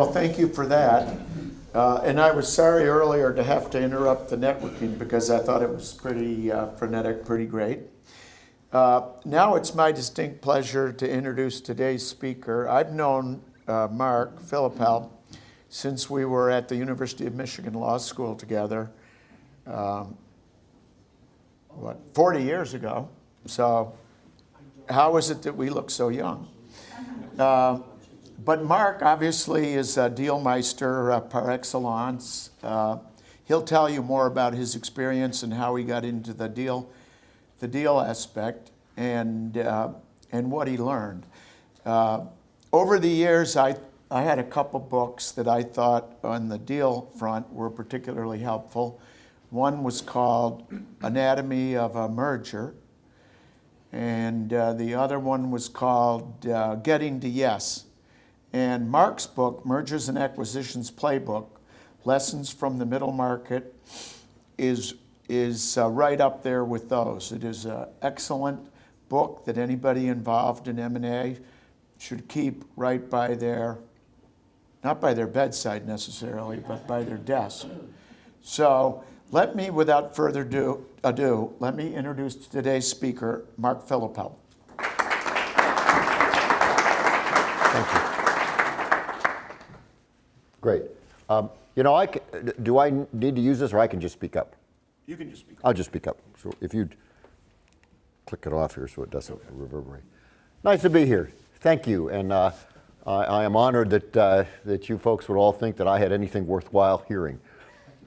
well, thank you for that. And I was sorry earlier to have to interrupt the networking because I thought it was pretty frenetic, pretty great. Now it's my distinct pleasure to introduce today's speaker. I've known Mark Filippell since we were at the University of Michigan Law School together, 40 years ago. So how is it that we look so young? But Mark obviously is a deal meister par excellence. He'll tell you more about his experience and how he got into the deal aspect and what he learned. Over the years, I had a couple books that I thought on the deal front were particularly helpful. One was called Anatomy of a Merger, and the other one was called Getting to Yes. And Mark's book, Mergers and Acquisitions Playbook, Lessons from the Middle Market, is right up there with those. It is an excellent book that anybody involved in M&A should keep right by their, not by their bedside necessarily, but by their desk. So let me, without further ado, let me introduce today's speaker, Mark Filippell. Thank you. Great. You know, do I need to use this, or I can just speak up? You can just speak up. I'll just speak up. So if you'd click it off here so it doesn't reverberate. Nice to be here. Thank you. And I am honored that you folks would all think that I had anything worthwhile hearing.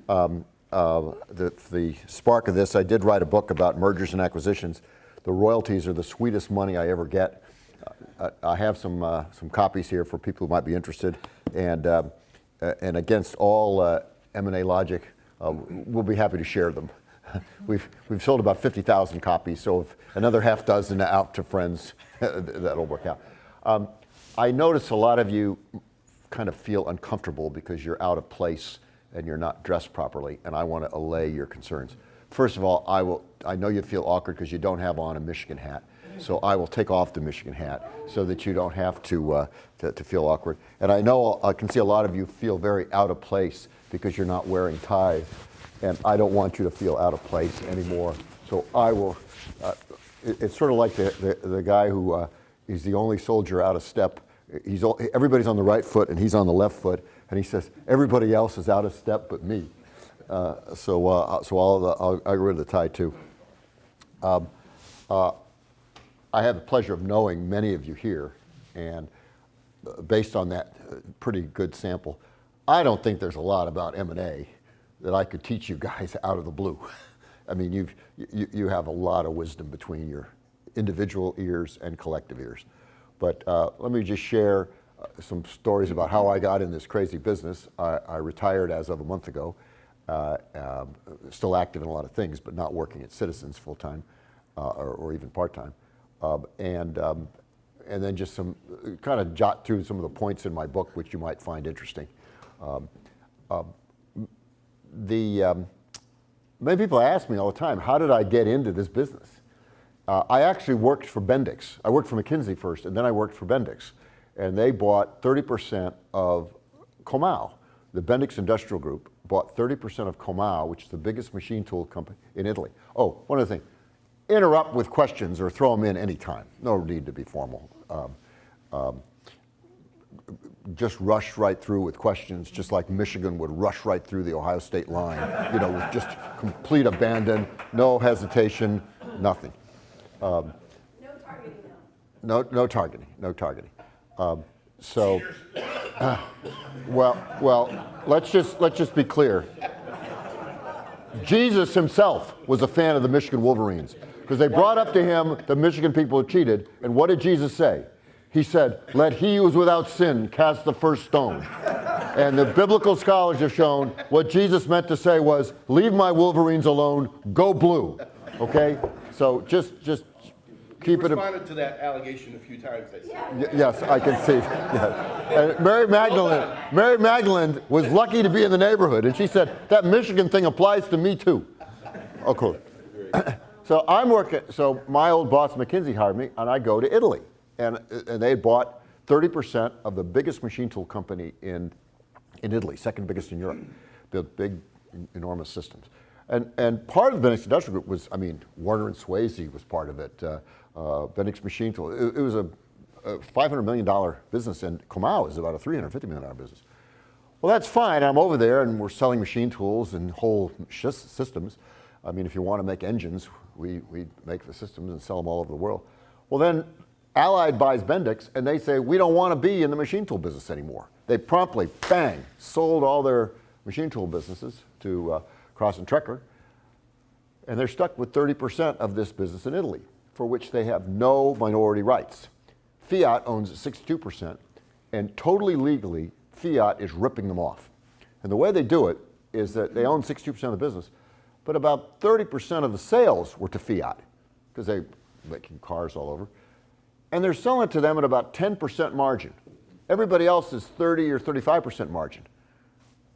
The spark of this, I did write a book about mergers and acquisitions. The royalties are the sweetest money I ever get. I have some copies here for people who might be interested. And against all M&A logic, we'll be happy to share them. We've sold about 50,000 copies, so if another half dozen out to friends, that'll work out. I notice a lot of you kind of feel uncomfortable because you're out of place and you're not dressed properly, and I want to allay your concerns. First of all, I know you feel awkward because you don't have on a Michigan hat, so I will take off the Michigan hat so that you don't have to feel awkward. And I know I can see a lot of you feel very out of place because you're not wearing ties, and I don't want you to feel out of place anymore. So I will. It's sort of like the guy who is the only soldier out of step. Everybody's on the right foot and he's on the left foot, and he says everybody else is out of step but me. So I'll get rid of the tie too. I have the pleasure of knowing many of you here, and based on that pretty good sample, I don't think there's a lot about M&A that I could teach you guys out of the blue. I mean, you have a lot of wisdom between your individual ears and collective ears. But let me just share some stories about how I got in this crazy business. I retired as of a month ago, still active in a lot of things, but not working at Citizens full-time or even part-time. And then just some kind of jot through some of the points in my book which you might find interesting. Many people ask me all the time, how did I get into this business? I actually worked for Bendix. I worked for McKinsey first, and then I worked for Bendix. And they bought 30% of Comau. The Bendix Industrial Group bought 30% of Comau, which is the biggest machine tool company in Italy. Oh, one other thing. Interrupt with questions or throw them in anytime. No need to be formal. Just rush right through with questions, just like Michigan would rush right through the Ohio State line, with just complete abandon, no hesitation, nothing. No targeting. No targeting. Well, let's just be clear. Jesus himself was a fan of the Michigan Wolverines because they brought up to him the Michigan people who cheated, and what did Jesus say? He said, "Let he who is without sin cast the first stone." And the biblical scholars have shown what Jesus meant to say was, "Leave my Wolverines alone, go blue." Okay? So just keep it. You responded to that allegation a few times. Yes, I can see. Yes. And Mary Magdalene was lucky to be in the neighborhood, and she said, "That Michigan thing applies to me too." Oh, cool. So I'm working. So my old boss McKinsey hired me, and I go to Italy, and they bought 30% of the biggest machine tool company in in Italy, second biggest in Europe. Built big, enormous systems. And part of the Bendix Industrial Group was, I mean, Warner and Swayze was part of it, Bendix Machine Tool. It was a $500 million business, and Comau is about a $350 million business. Well, that's fine. I'm over there, and we're selling machine tools and whole systems. I mean, if you want to make engines, we make the systems and sell them all over the world. Well, then Allied buys Bendix, and they say, we don't want to be in the machine tool business anymore. They promptly, bang, sold all their machine tool businesses to Cross and Trekker, and they're stuck with 30% of this business in Italy, for which they have no minority rights. Fiat owns 62%, and totally legally, Fiat is ripping them off. And the way they do it is that they own 62% of the business, but about 30% of the sales were to Fiat, because they're making cars all over. And they're selling it to them at about 10% margin. Everybody else is 30 or 35% margin.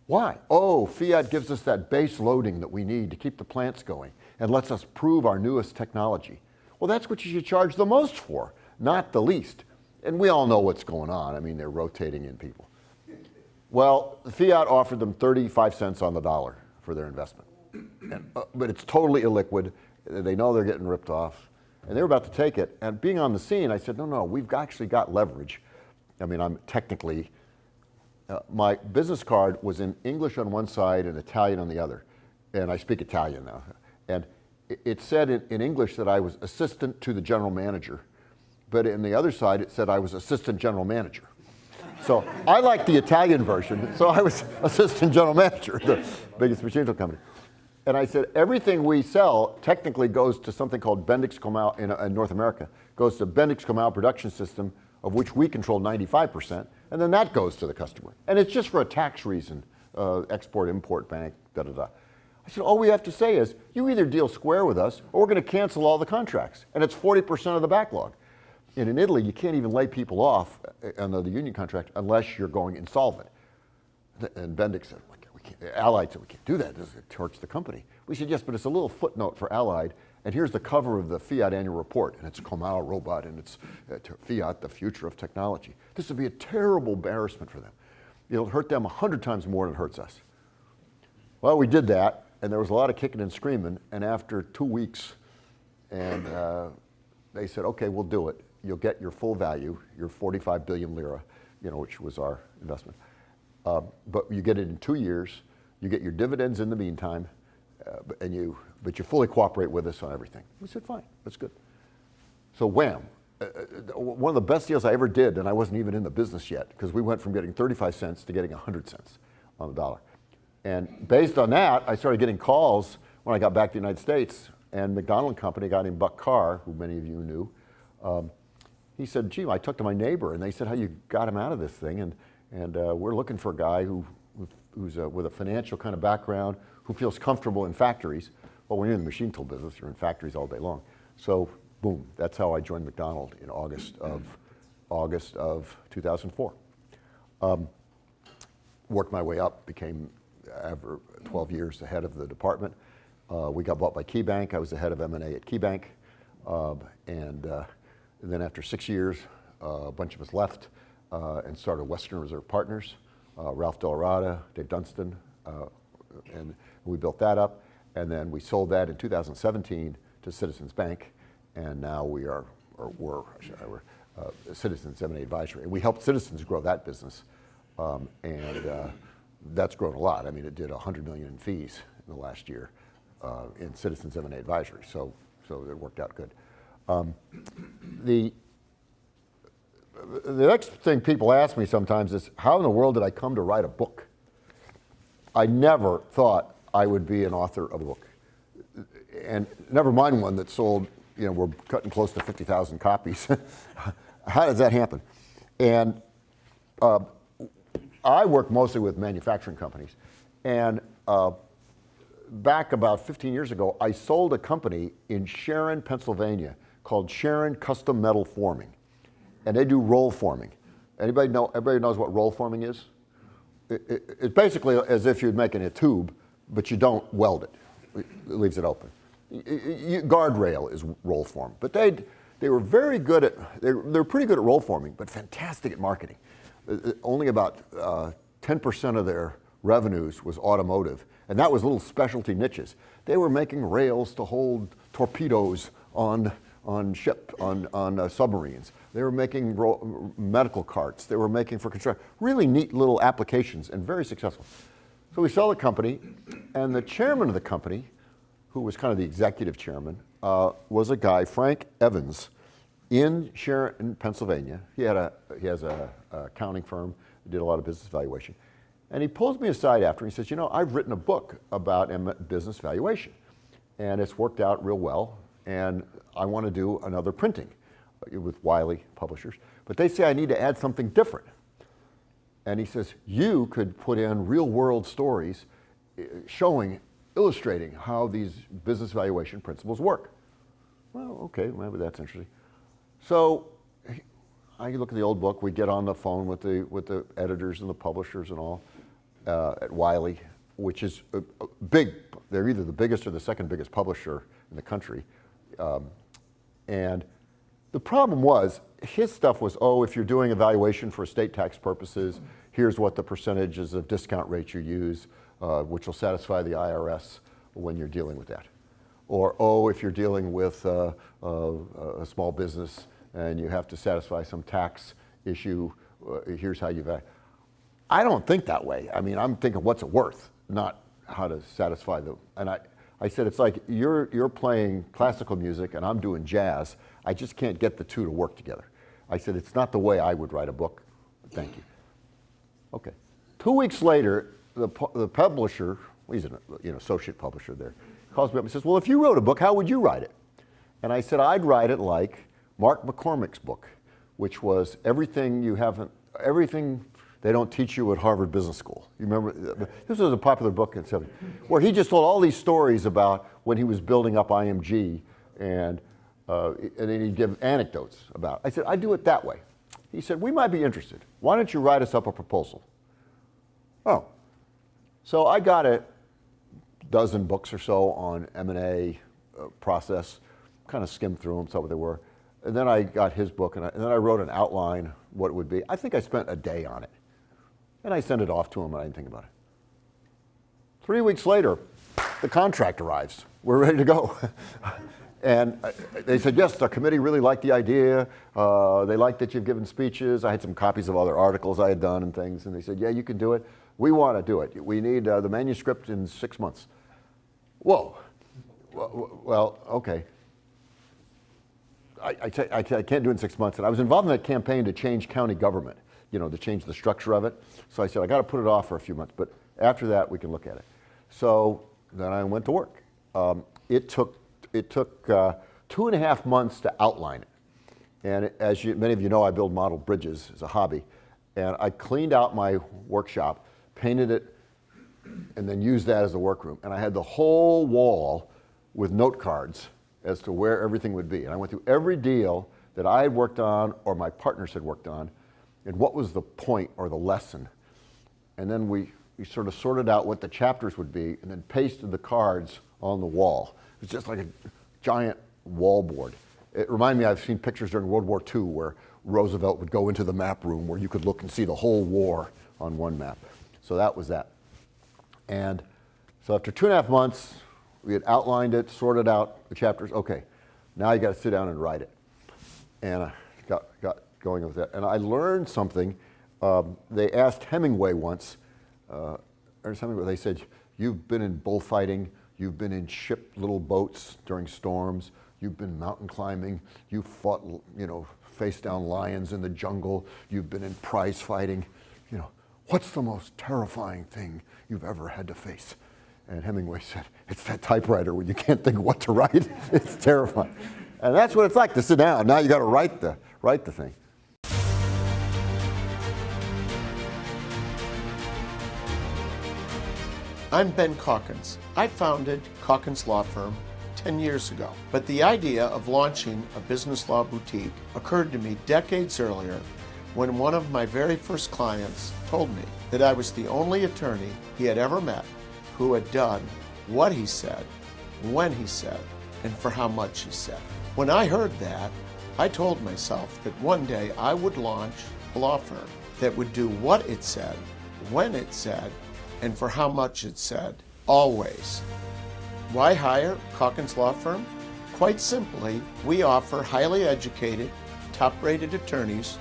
Why? Oh, Fiat gives us that base loading that we need to keep the plants going and lets us prove our newest technology. Well, that's what you should charge the most for, not the least. And we all know what's going on. I mean, they're rotating in people. Well, Fiat offered them 35 cents on the dollar for their investment. But it's totally illiquid. They know they're getting ripped off. And they were about to take it. And being on the scene, I said, no, we've actually got leverage. I mean, I'm technically, my business card was in English on one side and Italian on the other. And I speak Italian now. And it said in English that I was assistant to the general manager. But in the other side, it said I was assistant general manager. So I like the Italian version. So I was assistant general manager, the biggest machine tool company. And I said, everything we sell technically goes to something called Bendix Comau in North America, goes to Bendix Comau production system, of which we control 95%, and then that goes to the customer. And it's just for a tax reason, export-import bank, da-da-da. I said, all we have to say is, you either deal square with us, or we're going to cancel all the contracts. And it's 40% of the backlog. And in Italy, you can't even lay people off under the union contract unless you're going insolvent. And Bendix said, Allied said, we can't do that, it hurts the company. We said, yes, but it's a little footnote for Allied, and here's the cover of the Fiat annual report, and it's Comau robot, and it's Fiat, the future of technology. This would be a terrible embarrassment for them. It'll hurt them 100 times more than it hurts us. Well, we did that, and there was a lot of kicking and screaming, and after 2 weeks, and they said, okay, we'll do it. You'll get your full value, your 45 billion lira, which was our investment. But you get it in 2 years. You get your dividends in the meantime, but you fully cooperate with us on everything. We said, fine, that's good. So wham, one of the best deals I ever did, and I wasn't even in the business yet, because we went from getting 35 cents to getting 100 cents on the dollar. And based on that, I started getting calls when I got back to the United States, and McDonald & Company, a guy named Buck Carr, who many of you knew, he said, gee, I talked to my neighbor, and they said how you got him out of this thing, and we're looking for a guy who's with a financial kind of background, who feels comfortable in factories. Well, when you're in the machine tool business, you're in factories all day long. So, boom, that's how I joined McDonald in August of 2004. Worked my way up, became, after 12 years, the head of the department. We got bought by KeyBank. I was the head of M&A at KeyBank. And then after 6 years, a bunch of us left and started Western Reserve Partners, Ralph Delarada, Dave Dunstan, and we built that up. And then we sold that in 2017 to Citizens Bank, and now we're Citizens M&A Advisory. And we helped Citizens grow that business, and that's grown a lot. I mean, it did $100 million in fees in the last year in Citizens M&A Advisory, so it worked out good. The next thing people ask me sometimes is, how in the world did I come to write a book? I never thought I would be an author of a book. And never mind one that sold, we're cutting close to 50,000 copies. How does that happen? And I work mostly with manufacturing companies. And back about 15 years ago, I sold a company in Sharon, Pennsylvania called Sharon Custom Metal Forming. And they do roll forming. Everybody knows what roll forming is? It's basically as if you're making a tube, but you don't weld it. It leaves it open. Guardrail is roll form. But they were very good at, they're pretty good at roll forming, but fantastic at marketing. Only about 10% of their revenues was automotive, and that was little specialty niches. They were making rails to hold torpedoes on submarines. They were making medical carts. They were making for construction. Really neat little applications and very successful. So we sell the company, and the chairman of the company, who was kind of the executive chairman, was a guy, Frank Evans, in Sharon, Pennsylvania. He has a accounting firm, did a lot of business valuation. And he pulls me aside after, and he says, you know, I've written a book about business valuation, and it's worked out real well, and I want to do another printing with Wiley Publishers. But they say I need to add something different. And he says, you could put in real world stories illustrating how these business valuation principles work. Well, okay, maybe that's interesting. So I look at the old book, we get on the phone with the editors and the publishers and all at Wiley, which is big. They're either the biggest or the second biggest publisher in the country. And the problem was, his stuff was, oh, if you're doing evaluation for estate tax purposes, here's what the percentages of discount rates you use, which will satisfy the IRS when you're dealing with that. Or, oh, if you're dealing with a small business and you have to satisfy some tax issue, here's how you value. I don't think that way. I mean, I'm thinking what's it worth, not how to satisfy them. And I said, it's like you're playing classical music and I'm doing jazz. I just can't get the two to work together. I said, it's not the way I would write a book. Thank you. Okay. 2 weeks later, the publisher, he's an associate publisher there, calls me up and says, well, if you wrote a book, how would you write it? And I said, I'd write it like Mark McCormick's book, which was everything they don't teach you at Harvard Business School. You remember, this was a popular book in the 70s, where he just told all these stories about when he was building up IMG, and then he'd give anecdotes about it. I said, I do it that way. He said, we might be interested. Why don't you write us up a proposal? Oh. So I got a dozen books or so on M&A process, kind of skimmed through them, saw what they were. And then I got his book, and then I wrote an outline, what it would be. I think I spent a day on it. And I sent it off to him, and I didn't think about it. 3 weeks later, the contract arrives. We're ready to go. And they said, yes, the committee really liked the idea. They liked that you've given speeches. I had some copies of other articles I had done and things. And they said, yeah, you can do it. We want to do it. We need the manuscript in 6 months. Whoa. Well, okay. I can't do it in 6 months. And I was involved in that campaign to change county government, to change the structure of it. So I said, I got to put it off for a few months. But after that, we can look at it. So then I went to work. It took 2.5 months to outline it. And as many of you know, I build model bridges as a hobby. And I cleaned out my workshop, painted it, and then used that as a workroom. And I had the whole wall with note cards as to where everything would be. And I went through every deal that I had worked on or my partners had worked on, and what was the point or the lesson. And then we sort of sorted out what the chapters would be and then pasted the cards on the wall. It was just like a giant wall board. It reminded me, I've seen pictures during World War II where Roosevelt would go into the map room where you could look and see the whole war on one map. So that was that. And so after 2.5 months, we had outlined it, sorted out the chapters. Okay, now you got to sit down and write it. And I got going with that. And I learned something. They asked Hemingway once, Ernest Hemingway, they said, you've been in bullfighting, you've been in little boats during storms, you've been mountain climbing, you've fought, face down lions in the jungle, you've been in prize fighting, what's the most terrifying thing you've ever had to face? And Hemingway said, it's that typewriter when you can't think of what to write. It's terrifying. And that's what it's like to sit down. Now you got to write the thing. I'm Ben Calkins. I founded Calkins Law Firm 10 years ago. But the idea of launching a business law boutique occurred to me decades earlier when one of my very first clients told me that I was the only attorney he had ever met who had done what he said, when he said, and for how much he said. When I heard that, I told myself that one day I would launch a law firm that would do what it said, when it's said, and for how much it's said, always. Why hire Calkins Law Firm? Quite simply, we offer highly educated, top-rated attorneys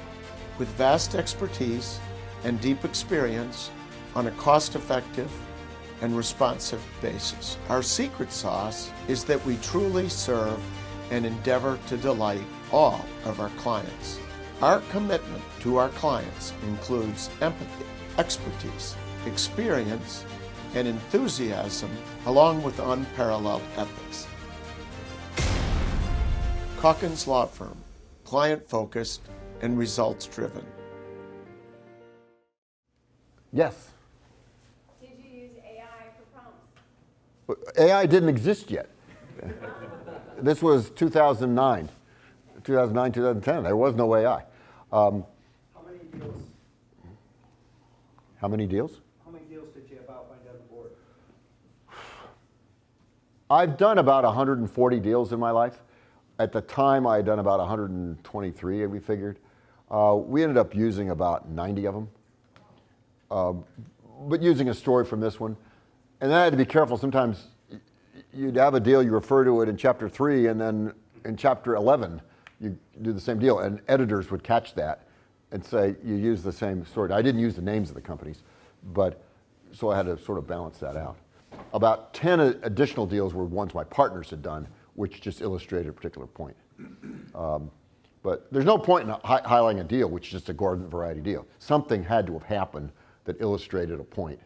with vast expertise and deep experience on a cost-effective and responsive basis. Our secret sauce is that we truly serve and endeavor to delight all of our clients. Our commitment to our clients includes empathy, expertise, experience, and enthusiasm, along with unparalleled ethics. Calkins Law Firm, client-focused and results-driven. Yes. Did you use AI for prompts? AI didn't exist yet. This was 2009, 2010. There was no AI. How many deals? How many deals? How many deals did you about when you got on the board? I've done about 140 deals in my life. At the time, I had done about 123, we figured. We ended up using about 90 of them. But using a story from this one. And then I had to be careful. Sometimes you'd have a deal, you refer to it in chapter 3, and then in chapter 11, you do the same deal. And editors would catch that and say, you use the same story. I didn't use the names of the companies, but so I had to sort of balance that out. About 10 additional deals were ones my partners had done, which just illustrated a particular point. But there's no point in highlighting a deal, which is just a garden variety deal. Something had to have happened that illustrated a point.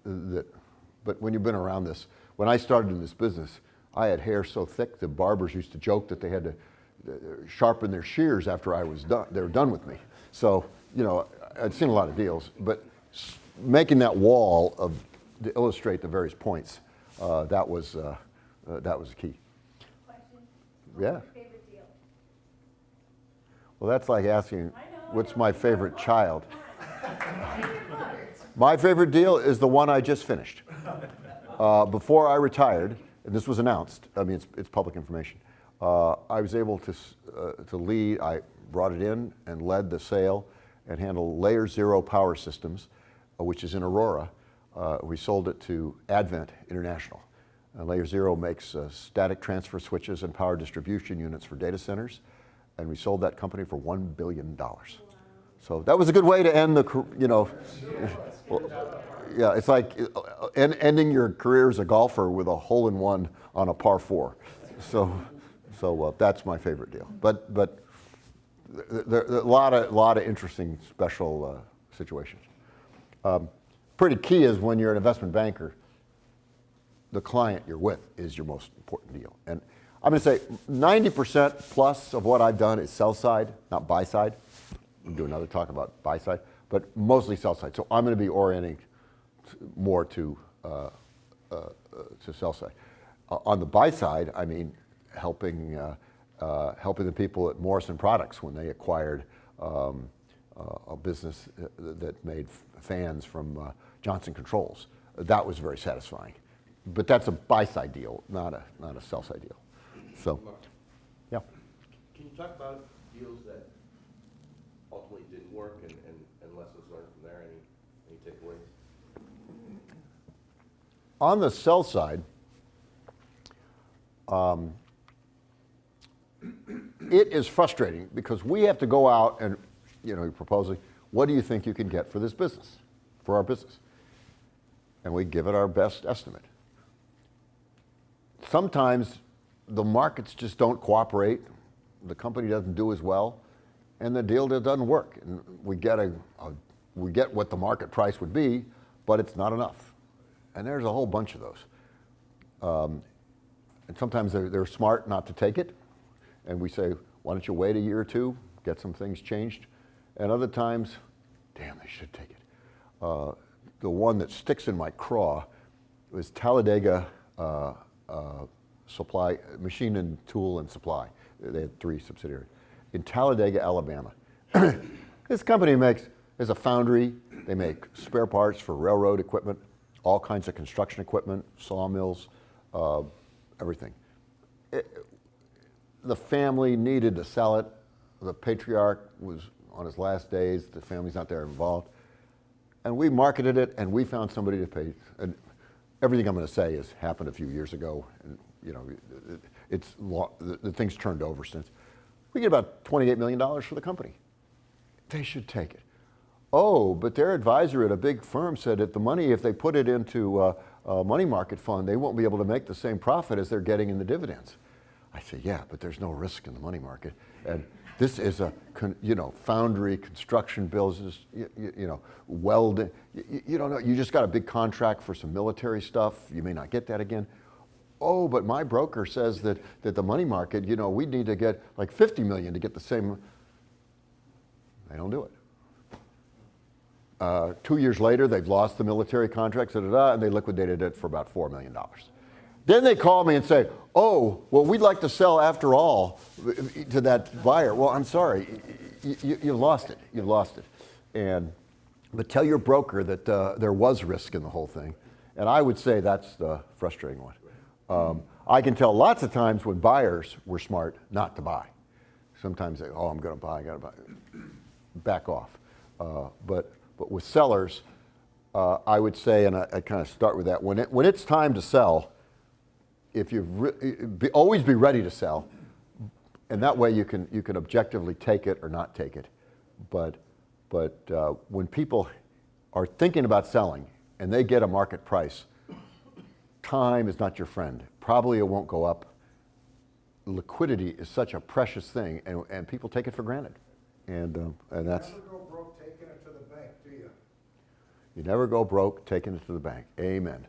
But when you've been around this, when I started in this business, I had hair so thick the barbers used to joke that they had to sharpen their shears after I was done. They were done with me. So, you know, I'd seen a lot of deals, but making that wall to illustrate the various points, that was the key. Question? Yeah. What's your favorite deal? Well, that's like asking, what's my favorite child? Come on. My favorite deal is the one I just finished. Before I retired, and this was announced, I mean, it's public information, I was able to lead, I brought it in and led the sale and handled Layer 0 power systems, which is in Aurora. We sold it to Advent International. Layer 0 makes static transfer switches and power distribution units for data centers, and we sold that company for $1 billion. Wow. So that was a good way to end the, you know, yeah, it's like ending your career as a golfer with a hole-in-one on a par 4. So that's my favorite deal. But there are a lot of interesting special situations. Pretty key is when you're an investment banker, the client you're with is your most important deal. And I'm going to say 90% plus of what I've done is sell side, not buy side. We'll do another talk about buy side, but mostly sell side. So I'm going to be orienting more to sell side. On the buy side, I mean helping the people at Morrison Products when they acquired a business that made fans from Johnson Controls. That was very satisfying. But that's a buy-side deal, not a sell-side deal. So, yeah. Can you talk about deals that ultimately didn't work and lessons learned from there? Any takeaways? On the sell side, it is frustrating because we have to go out and, you know, you're proposing, what do you think you can get for this business, for our business? And we give it our best estimate. Sometimes the markets just don't cooperate, the company doesn't do as well, and the deal doesn't work. And we get what the market price would be, but it's not enough. And there's a whole bunch of those. And sometimes they're smart not to take it, and we say, why don't you wait a year or two, get some things changed? And other times, damn, they should take it. The one that sticks in my craw was Talladega Supply, Machine and Tool and Supply. They had 3 subsidiaries. In Talladega, Alabama. This company is a foundry. They make spare parts for railroad equipment, all kinds of construction equipment, sawmills, everything. The family needed to sell it. The patriarch was on his last days. The family's not there involved. and we marketed it, and we found somebody to pay. And everything I'm going to say has happened a few years ago, and the thing's turned over since. We get about $28 million for the company. They should take it. Oh, but their advisor at a big firm said that the money, if they put it into a money market fund, they won't be able to make the same profit as they're getting in the dividends. I said, yeah, but there's no risk in the money market. And this is a, foundry, construction business, welding. You don't know, you just got a big contract for some military stuff. You may not get that again. Oh, but my broker says that the money market, we need to get like 50 million to get the same. They don't do it. 2 years later, they've lost the military contracts, and they liquidated it for about $4 million. Then they call me and say, oh, well, we'd like to sell after all to that buyer. Well, I'm sorry, you lost it. You've lost it. But tell your broker that there was risk in the whole thing. And I would say that's the frustrating one. I can tell lots of times when buyers were smart not to buy. Sometimes they, I'm going to buy, I got to buy. Back off. But with sellers, I would say, and I kind of start with that, when it's time to sell, if always be ready to sell, and that way you can objectively take it or not take it. But when people are thinking about selling and they get a market price, time is not your friend. Probably it won't go up. Liquidity is such a precious thing, and people take it for granted. And that's. Never go broke taking it to the bank, do you? You never go broke taking it to the bank. Amen.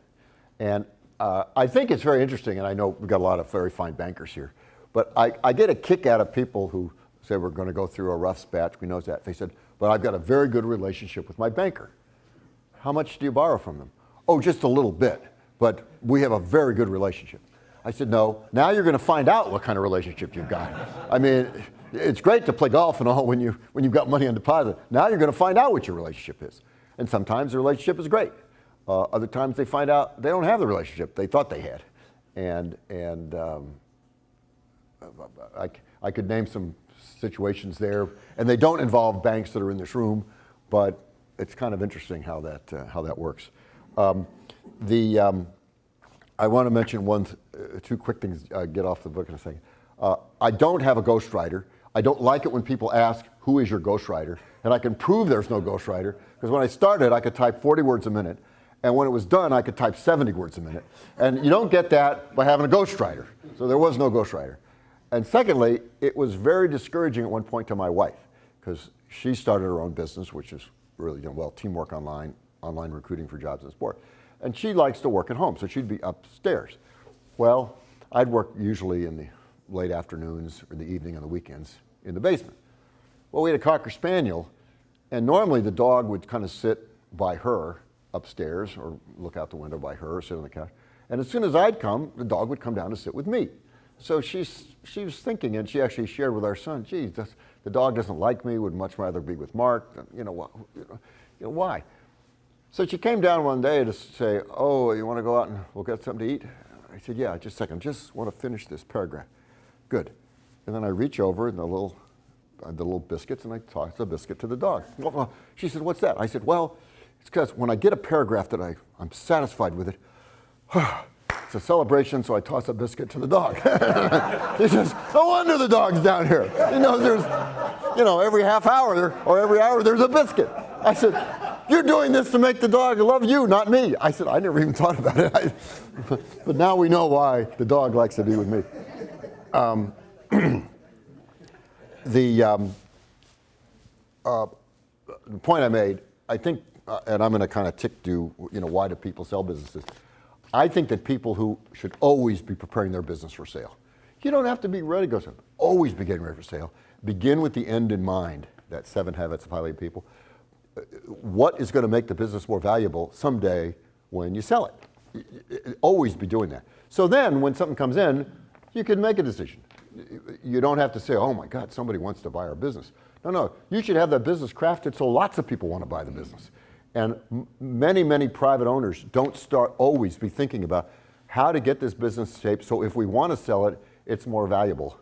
And I think it's very interesting, and I know we've got a lot of very fine bankers here, but I get a kick out of people who say we're going to go through a rough patch. We know that. They said, but I've got a very good relationship with my banker. How much do you borrow from them? Oh, just a little bit, but we have a very good relationship. I said, no, now you're going to find out what kind of relationship you've got. I mean, it's great to play golf and all when you've got money on deposit. Now you're going to find out what your relationship is. And sometimes the relationship is great. Other times they find out they don't have the relationship they thought they had. And I could name some situations there, and they don't involve banks that are in this room, but it's kind of interesting how that works. I want to mention two quick things. Get off the book in a second. I don't have a ghostwriter. I don't like it when people ask, who is your ghostwriter? And I can prove there's no ghostwriter, because when I started, I could type 40 words a minute. And when it was done, I could type 70 words a minute. And you don't get that by having a ghostwriter. So there was no ghostwriter. And secondly, it was very discouraging at one point to my wife, because she started her own business, which is really, teamwork online recruiting for jobs in sport. And she likes to work at home, so she'd be upstairs. Well, I'd work usually in the late afternoons or the evening on the weekends in the basement. Well, we had a Cocker Spaniel, and normally the dog would kind of sit by her upstairs or look out the window by her or sit on the couch. And as soon as I'd come, the dog would come down to sit with me. So she was thinking, and she actually shared with our son, geez, the dog doesn't like me, would much rather be with Mark. Why? So she came down one day to say, oh, you want to go out and we'll get something to eat? I said, yeah, just a second, just want to finish this paragraph. Good. And then I reach over and the little biscuits, and I toss the biscuit to the dog. Well, she said, what's that? I said, well, it's because when I get a paragraph that I'm satisfied with it, it's a celebration, so I toss a biscuit to the dog. He says, no wonder the dog's down here. He knows there's, every half hour or every hour there's a biscuit. I said, you're doing this to make the dog love you, not me. I said, I never even thought about it. But now we know why the dog likes to be with me. The point I made, I think, and I'm going to kind of tick to, why do people sell businesses? I think that people who should always be preparing their business for sale. You don't have to be ready to go sell. Always be getting ready for sale. Begin with the end in mind, that 7 habits of highly people. What is going to make the business more valuable someday when you sell it? Always be doing that. So then when something comes in, you can make a decision. You don't have to say, oh my God, somebody wants to buy our business. No, you should have that business crafted so lots of people want to buy the business. And many private owners don't always be thinking about how to get this business shaped so if we want to sell it, it's more valuable.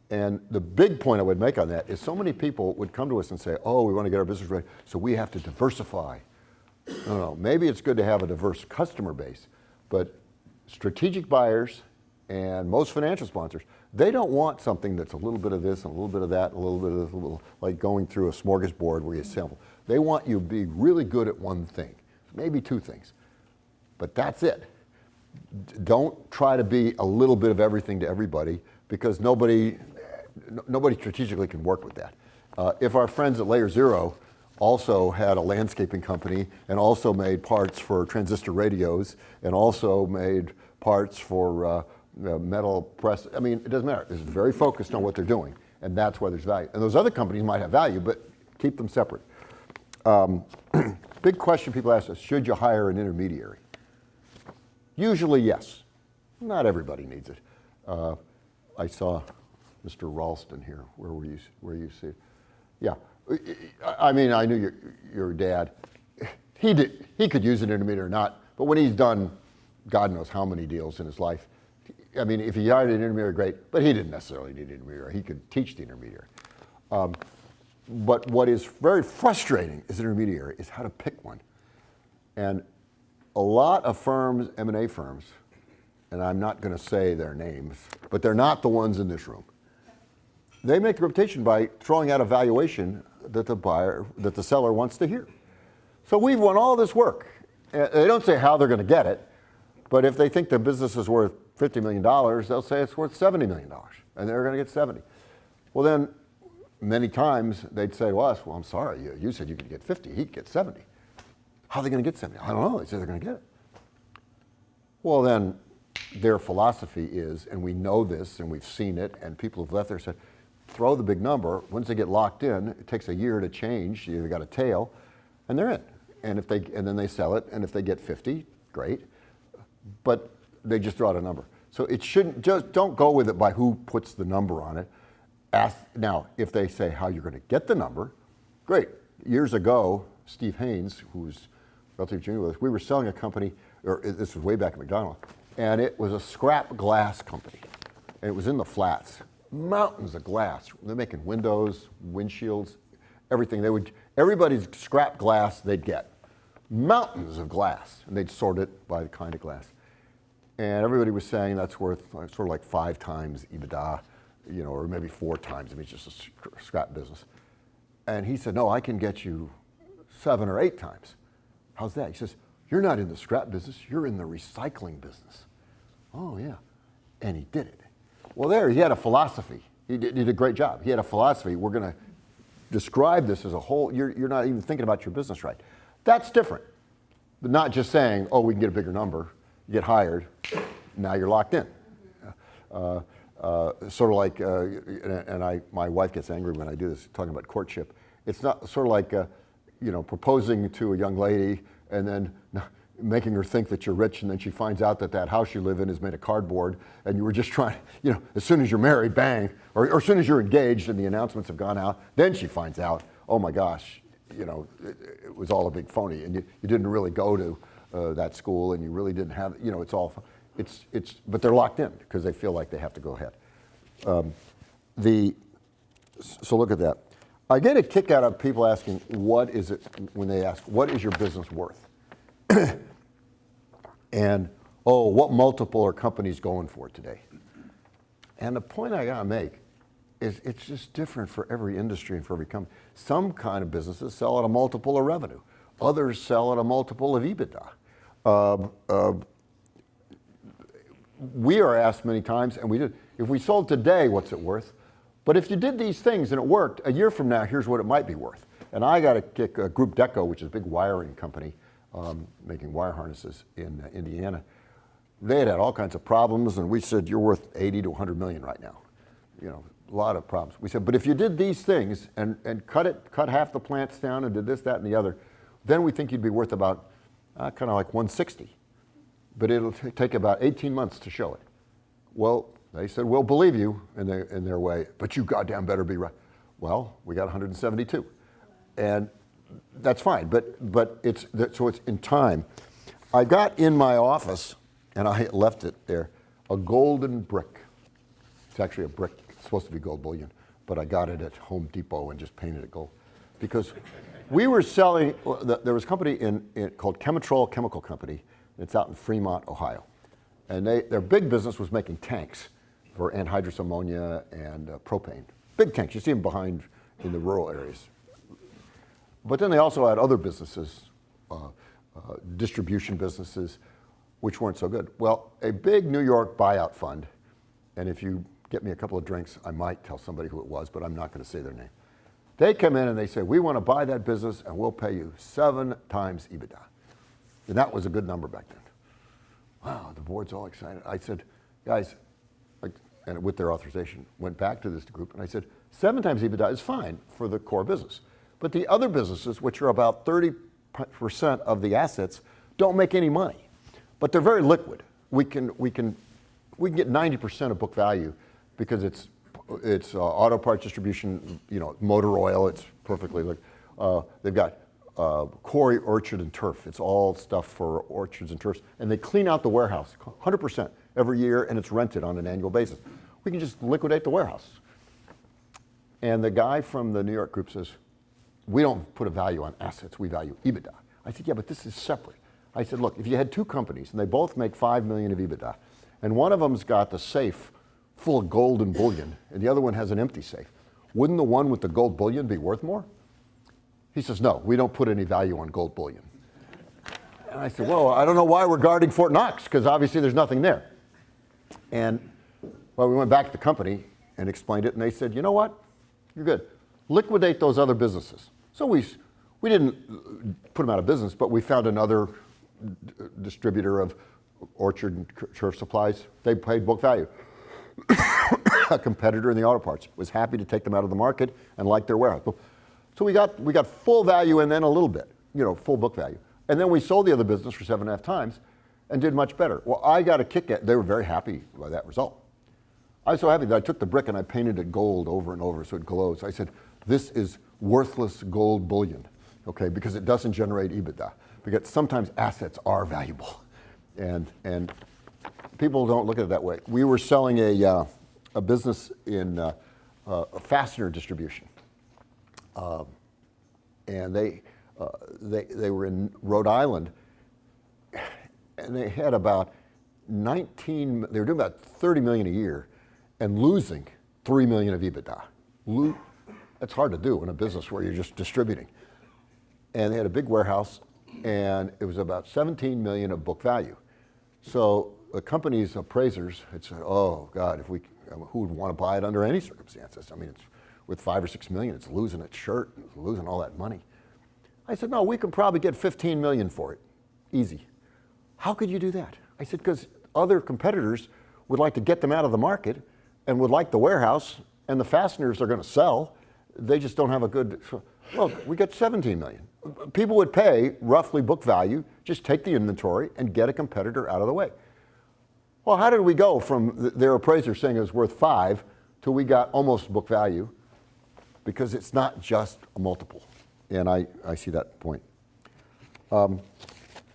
And the big point I would make on that is so many people would come to us and say, oh, we want to get our business ready, so we have to diversify No. Maybe it's good to have a diverse customer base, but strategic buyers and most financial sponsors, they don't want something that's a little bit of this and a little bit of that, and a little bit of this, like going through a smorgasbord where you sample. They want you to be really good at one thing, maybe two things, but that's it. Don't try to be a little bit of everything to everybody, because nobody strategically can work with that. If our friends at Layer Zero also had a landscaping company and also made parts for transistor radios and also made parts for metal press, I mean, it doesn't matter. It's very focused on what they're doing, and that's why there's value. And those other companies might have value, but keep them separate. Big question people ask us, should you hire an intermediary? Usually, yes. Not everybody needs it. I saw Mr. Ralston here. Where were you? See? Yeah. I mean, I knew your dad. He could use an intermediary or not, but when he's done God knows how many deals in his life, I mean, if he hired an intermediary, great, but he didn't necessarily need an intermediary. He could teach the intermediary. But what is very frustrating as an intermediary is how to pick one. And a lot of firms, M&A firms, and I'm not going to say their names, but they're not the ones in this room. They make a reputation by throwing out a valuation that the seller wants to hear. So we've won all this work. They don't say how they're going to get it, but if they think the business is worth $50 million, they'll say it's worth $70 million, and they're going to get 70. Well, then many times they'd say to us, well, I'm sorry, you said you could get 50, he'd get 70. How are they going to get 70? I don't know, they say they're going to get it. Well, then their philosophy is, and we know this and we've seen it, and people have left there and said, throw the big number. Once they get locked in, it takes a year to change. They got a tail, and they're in. And then they sell it, and if they get 50, great. But they just throw out a number. So it shouldn't, just don't go with it by who puts the number on it. Now, if they say how you're going to get the number, great. Years ago, Steve Haynes, who's relatively junior with us, we were selling a company, or this was way back at McDonald, and it was a scrap glass company. And it was in the flats. Mountains of glass. They're making windows, windshields, everything. Everybody's scrap glass they'd get. Mountains of glass, and they'd sort it by the kind of glass. And everybody was saying that's worth sort of like 5 times EBITDA, or maybe 4 times. I mean, it's just a scrap business. And he said, no, I can get you 7 or 8 times. How's that? He says, you're not in the scrap business, you're in the recycling business. Oh, yeah. And he did it. Well, he had a philosophy. He did a great job. He had a philosophy. We're going to describe this as a whole. You're not even thinking about your business right. That's different. But not just saying, oh, we can get a bigger number, you get hired, now you're locked in. Sort of like, my wife gets angry when I do this, talking about courtship. It's not sort of like, proposing to a young lady and then making her think that you're rich, and then she finds out that house you live in is made of cardboard, and you were just trying, as soon as you're married, bang, or as soon as you're engaged and the announcements have gone out, then she finds out, oh my gosh, it was all a big phony, and you didn't really go to that school, and you really didn't have, but they're locked in because they feel like they have to go ahead. So look at that. I get a kick out of people asking, when they ask, what is your business worth? And, what multiple are companies going for today? And the point I gotta make is it's just different for every industry and for every company. Some kind of businesses sell at a multiple of revenue. Others sell at a multiple of EBITDA. We are asked many times, and we did, if we sold today, what's it worth? But if you did these things and it worked, a year from now, here's what it might be worth. And I got to kick Group Deco, which is a big wiring company, making wire harnesses in Indiana. They had all kinds of problems, and we said, you're worth 80 to 100 million right now. A lot of problems. We said, but if you did these things and cut half the plants down and did this, that, and the other, then we think you'd be worth about kind of like 160. But it'll take about 18 months to show it. Well, they said, we'll believe you in their way, but you goddamn better be right. Well, we got 172. And that's fine, but it's in time. I got in my office, and I left it there, a golden brick. It's actually a brick. It's supposed to be gold bullion, but I got it at Home Depot and just painted it gold. because we were selling, there was a company called Chemitrol Chemical Company. It's out in Fremont, Ohio. And their big business was making tanks for anhydrous ammonia and propane. Big tanks, you see them behind in the rural areas. But then they also had other businesses, distribution businesses, which weren't so good. Well, a big New York buyout fund, and if you get me a couple of drinks, I might tell somebody who it was, but I'm not going to say their name. They come in and they say, we want to buy that business and we'll pay you 7 times EBITDA. And that was a good number back then. Wow, the board's all excited. I said, guys, and with their authorization, went back to this group and I said, 7 times EBITDA is fine for the core business. But the other businesses, which are about 30% of the assets, don't make any money. But they're very liquid. We can get 90% of book value because it's auto parts distribution, motor oil. It's perfectly liquid. They've got quarry, orchard, and turf. It's all stuff for orchards and turfs, and they clean out the warehouse 100% every year, and it's rented on an annual basis. We can just liquidate the warehouse. And the guy from the New York group says, we don't put a value on assets, we value EBITDA. I said, yeah, but this is separate. I said, look, if you had 2 companies and they both make $5 million of EBITDA, and one of them's got the safe full of gold and bullion, and the other one has an empty safe, wouldn't the one with the gold bullion be worth more? He says, no, we don't put any value on gold bullion. And I said, well, I don't know why we're guarding Fort Knox, because obviously there's nothing there. And well, we went back to the company and explained it, and they said, you know what? You're good. Liquidate those other businesses. So we didn't put them out of business, but we found another distributor of orchard and turf supplies. They paid book value. A competitor in the auto parts was happy to take them out of the market and like their warehouse. So we got full value and then a little bit, full book value. And then we sold the other business for 7.5 times and did much better. Well, I got a kick at, they were very happy by that result. I was so happy that I took the brick and I painted it gold over and over so it glows. I said, this is worthless gold bullion, okay, because it doesn't generate EBITDA. Because sometimes assets are valuable. And people don't look at it that way. We were selling a business in a fastener distribution. And they were in Rhode Island, and they had about they were doing about 30 million a year and losing 3 million of EBITDA. That's hard to do in a business where you're just distributing. And they had a big warehouse, and it was about 17 million of book value. So the company's appraisers had said, oh God, who would want to buy it under any circumstances? I mean, it's with 5 or 6 million, it's losing its shirt, it's losing all that money. I said, no, we can probably get 15 million for it, easy. How could you do that? I said, because other competitors would like to get them out of the market and would like the warehouse, and the fasteners are going to sell. They just don't have a good, look, we got 17 million. People would pay roughly book value, just take the inventory and get a competitor out of the way. Well, how did we go from their appraiser saying it was worth 5 till we got almost book value? Because it's not just a multiple. And I see that point. One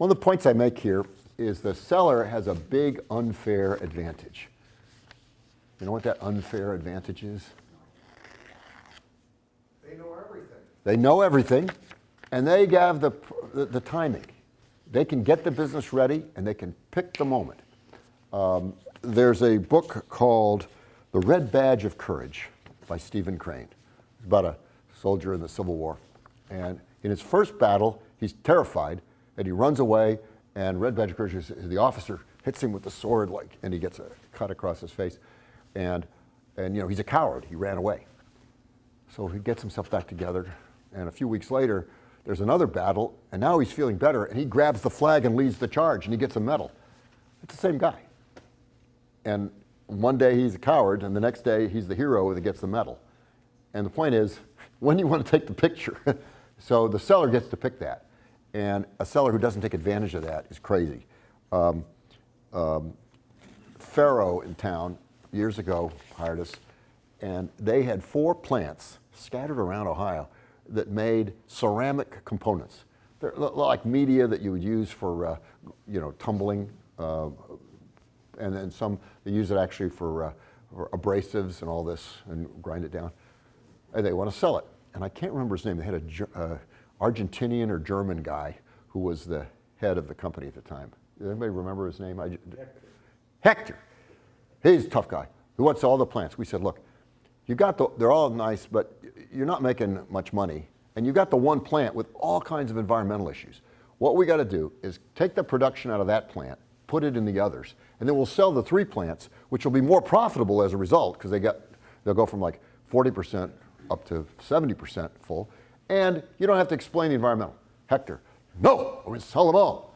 of the points I make here is the seller has a big unfair advantage. You know what that unfair advantage is? They know everything. They know everything, and they have the timing. They can get the business ready, and they can pick the moment. There's a book called The Red Badge of Courage by Stephen Crane. It's about a soldier in the Civil War. And in his first battle, he's terrified, and he runs away, and Red Badge of Courage is the officer hits him with the sword, and he gets a cut across his face. And he's a coward. He ran away. So he gets himself back together, and a few weeks later, there's another battle, and now he's feeling better, and he grabs the flag and leads the charge, and he gets a medal. It's the same guy. And one day he's a coward, and the next day he's the hero that gets the medal. And the point is, when you want to take the picture, so the seller gets to pick that. And a seller who doesn't take advantage of that is crazy. Faro in town, years ago, hired us, and they had 4 plants scattered around Ohio that made ceramic components. They're like media that you would use for, tumbling, and then some, they use it actually for abrasives and all this and grind it down. And they want to sell it. and I can't remember his name. They had a Argentinian or German guy who was the head of the company at the time. Does anybody remember his name? Hector. He's a tough guy. He wants all the plants. We said, look, they're all nice, but you're not making much money, and you've got the one plant with all kinds of environmental issues. What we got to do is take the production out of that plant, put it in the others, and then we'll sell the 3 plants, which will be more profitable as a result, because they'll go from like 40% up to 70% full, and you don't have to explain the environmental. Hector, no, we're going to sell them all.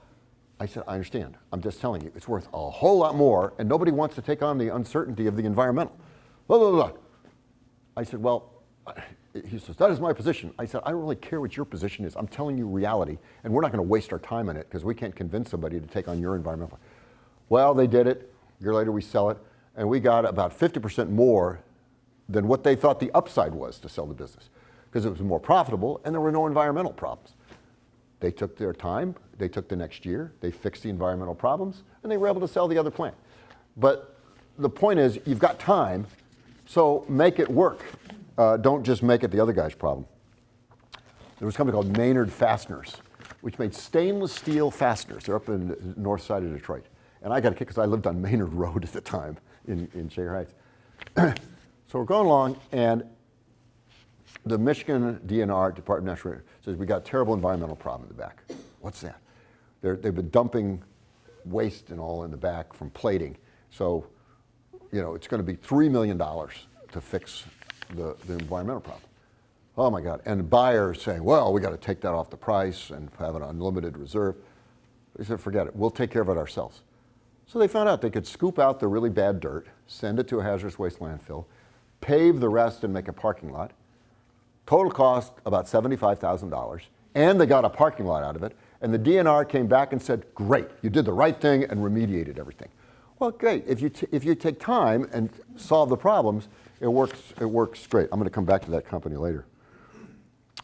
I said, I understand. I'm just telling you, it's worth a whole lot more, and nobody wants to take on the uncertainty of the environmental. Blah, blah, blah. I said, well, he says, that is my position. I said, I don't really care what your position is. I'm telling you reality, and we're not going to waste our time on it because we can't convince somebody to take on your environmental. Well, they did it. A year later, we sell it, and we got about 50% more than what they thought the upside was to sell the business because it was more profitable and there were no environmental problems. They took their time, they took the next year, they fixed the environmental problems, and they were able to sell the other plant. But the point is, you've got time, so make it work. Don't just make it the other guy's problem. There was a company called Maynard Fasteners, which made stainless steel fasteners. They're up in the north side of Detroit. And I got a kick because I lived on Maynard Road at the time in Shaker Heights. So we're going along, and the Michigan DNR, Department of Natural Resources, says we got a terrible environmental problem in the back. What's that? They've been dumping waste and all in the back from plating. So, it's going to be $3 million to fix the environmental problem. Oh my God. And buyers saying, well, we got to take that off the price and have an unlimited reserve. They said, forget it. We'll take care of it ourselves. So they found out they could scoop out the really bad dirt, send it to a hazardous waste landfill, pave the rest and make a parking lot. Total cost about $75,000, and they got a parking lot out of it. And the DNR came back and said, great, you did the right thing and remediated everything. Well, great. If you take time and solve the problems, it works great. I'm going to come back to that company later.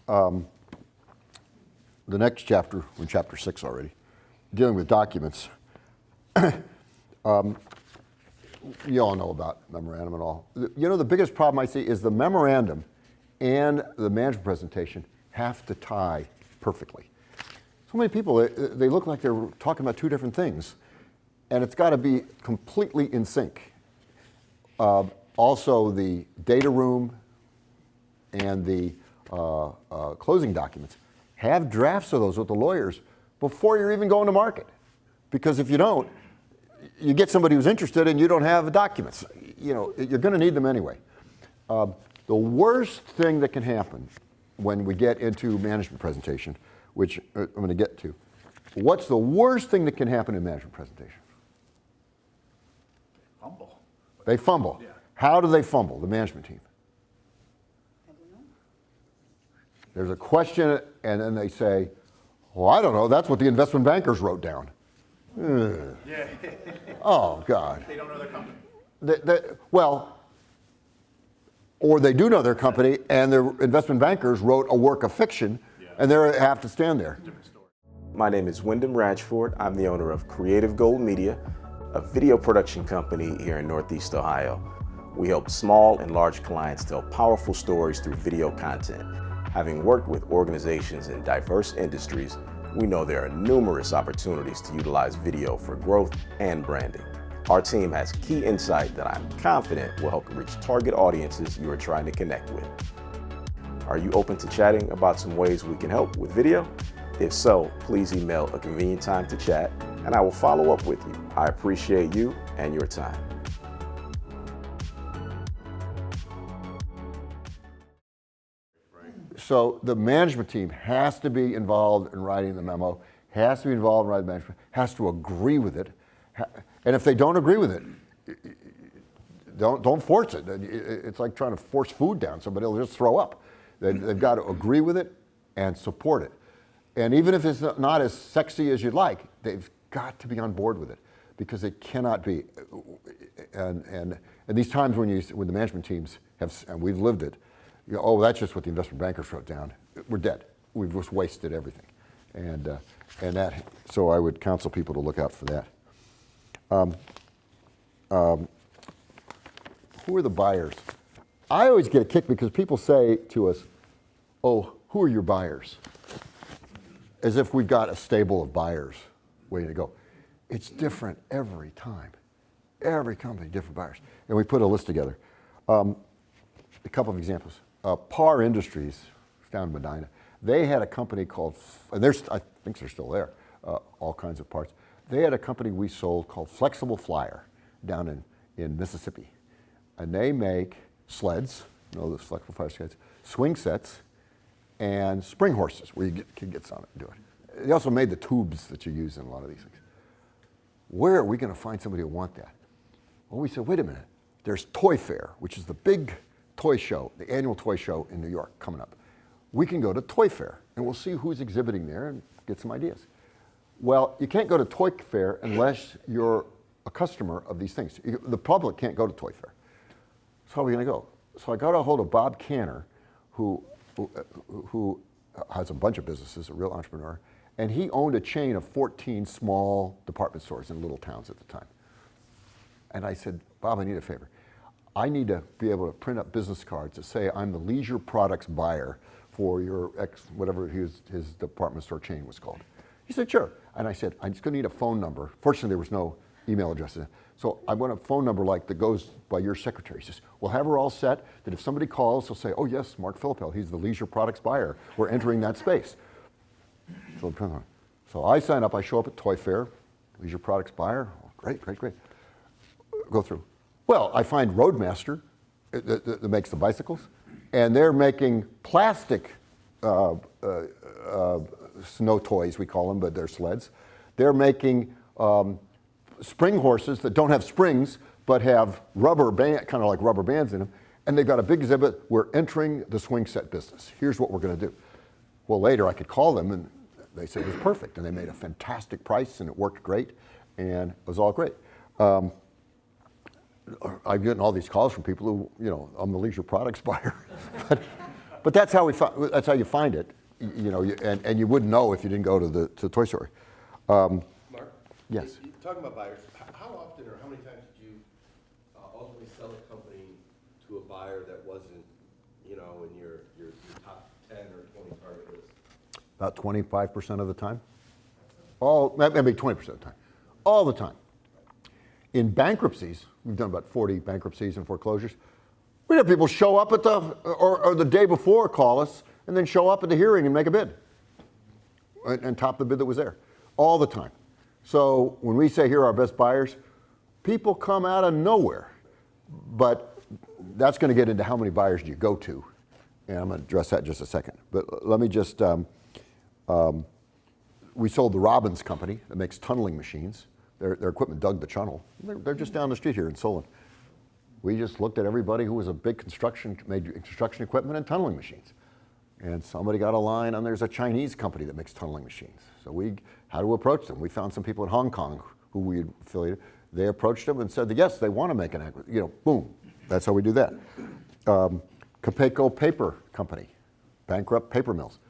The next chapter, we're in chapter 6 already, dealing with documents. You all know about memorandum and all. The biggest problem I see is the memorandum and the management presentation have to tie perfectly. So many people, they look like they're talking about 2 different things, and it's got to be completely in sync. Also, the data room and the closing documents, have drafts of those with the lawyers before you're even going to market. Because if you don't, you get somebody who's interested and you don't have the documents. You're going to need them anyway. The worst thing that can happen when we get into management presentation, which I'm going to get to, what's the worst thing that can happen in management presentation? Fumble. They fumble. Yeah. How do they fumble, the management team? I don't know. There's a question, and then they say, well, I don't know, that's what the investment bankers wrote down. Ugh. Yeah. Oh, God. They don't know their company. Or they do know their company, and their investment bankers wrote a work of fiction, and they have to stand there. My name is Wyndham Ratchford. I'm the owner of Creative Gold Media, a video production company here in Northeast Ohio. We help small and large clients tell powerful stories through video content. Having worked with organizations in diverse industries, we know there are numerous opportunities to utilize video for growth and branding. Our team has key insight that I'm confident will help reach target audiences you are trying to connect with. Are you open to chatting about some ways we can help with video? If so, please email a convenient time to chat, and I will follow up with you. I appreciate you and your time. So the management team has to be involved in writing the memo, has to be involved in writing the management, has to agree with it. And if they don't agree with it, don't force it. It's like trying to force food down somebody, they'll just throw up. They've got to agree with it and support it. And even if it's not as sexy as you'd like, they've got to be on board with it because it cannot be. And these times when the management teams have, and we've lived it, oh, that's just what the investment bankers wrote down. We're dead. We've just wasted everything. And so I would counsel people to look out for that. Who are the buyers? I always get a kick because people say to us, oh, who are your buyers? As if we've got a stable of buyers waiting to go. It's different every time. Every company, different buyers. And we put a list together. A couple of examples. Par Industries, down in Medina, they had a company called, and I think they're still there, all kinds of parts. They had a company we sold called Flexible Flyer down in Mississippi. And they make sleds, those flexible flyer sleds, swing sets, and spring horses where you can get on it and do it. They also made the tubes that you use in a lot of these things. Where are we going to find somebody who want that? Well, we said, wait a minute. There's Toy Fair, which is the big toy show, the annual toy show in New York coming up. We can go to Toy Fair and we'll see who's exhibiting there and get some ideas. Well, you can't go to Toy Fair unless you're a customer of these things. The public can't go to Toy Fair. So how are we going to go? So I got a hold of Bob Canner, who has a bunch of businesses, a real entrepreneur, and he owned a chain of 14 small department stores in little towns at the time. And I said, Bob, I need a favor. I need to be able to print up business cards that say I'm the leisure products buyer for your whatever his department store chain was called. He said, sure. And I said, I'm just going to need a phone number. Fortunately, there was no email address. So I want a phone number like that goes by your secretary. He says, we'll have her all set that if somebody calls, they'll say, oh yes, Mark Filippell, he's the leisure products buyer. We're entering that space. So I sign up, I show up at Toy Fair, leisure products buyer. Oh, great. Go through. Well, I find Roadmaster that makes the bicycles, and they're making plastic snow toys, we call them, but they're sleds. They're making spring horses that don't have springs, but have rubber band, kind of like rubber bands in them, and they've got a big exhibit. We're entering the swing set business. Here's what we're going to do. Well, later I could call them, and they said it was perfect, and they made a fantastic price, and it worked great, and it was all great. I'm getting all these calls from people who, I'm the leisure products buyer, but that's how that's how you find it, and you wouldn't know if you didn't go to the toy store. Mark? Yes. Talking about buyers, how often or how many times did you ultimately sell a company to a buyer that wasn't, in your top 10 or 20 target list? About 25% of the time. Maybe 20% of the time. All the time. In bankruptcies, we've done about 40 bankruptcies and foreclosures. We have people show up at or the day before call us and then show up at the hearing and make a bid and top the bid that was there. All the time. So when we say here are our best buyers, people come out of nowhere. But that's going to get into how many buyers do you go to. And I'm going to address that in just a second. But let me just, we sold the Robbins company that makes tunneling machines. Their equipment dug the tunnel. They're just down the street here in Solon. We just looked at everybody who was a big made construction equipment and tunneling machines. And somebody got a line on there's a Chinese company that makes tunneling machines. So we had to approach them. We found some people in Hong Kong who we had affiliated. They approached them and said that yes, they want to make an acquisition. Boom. That's how we do that. Capeco Paper Company, bankrupt paper mills.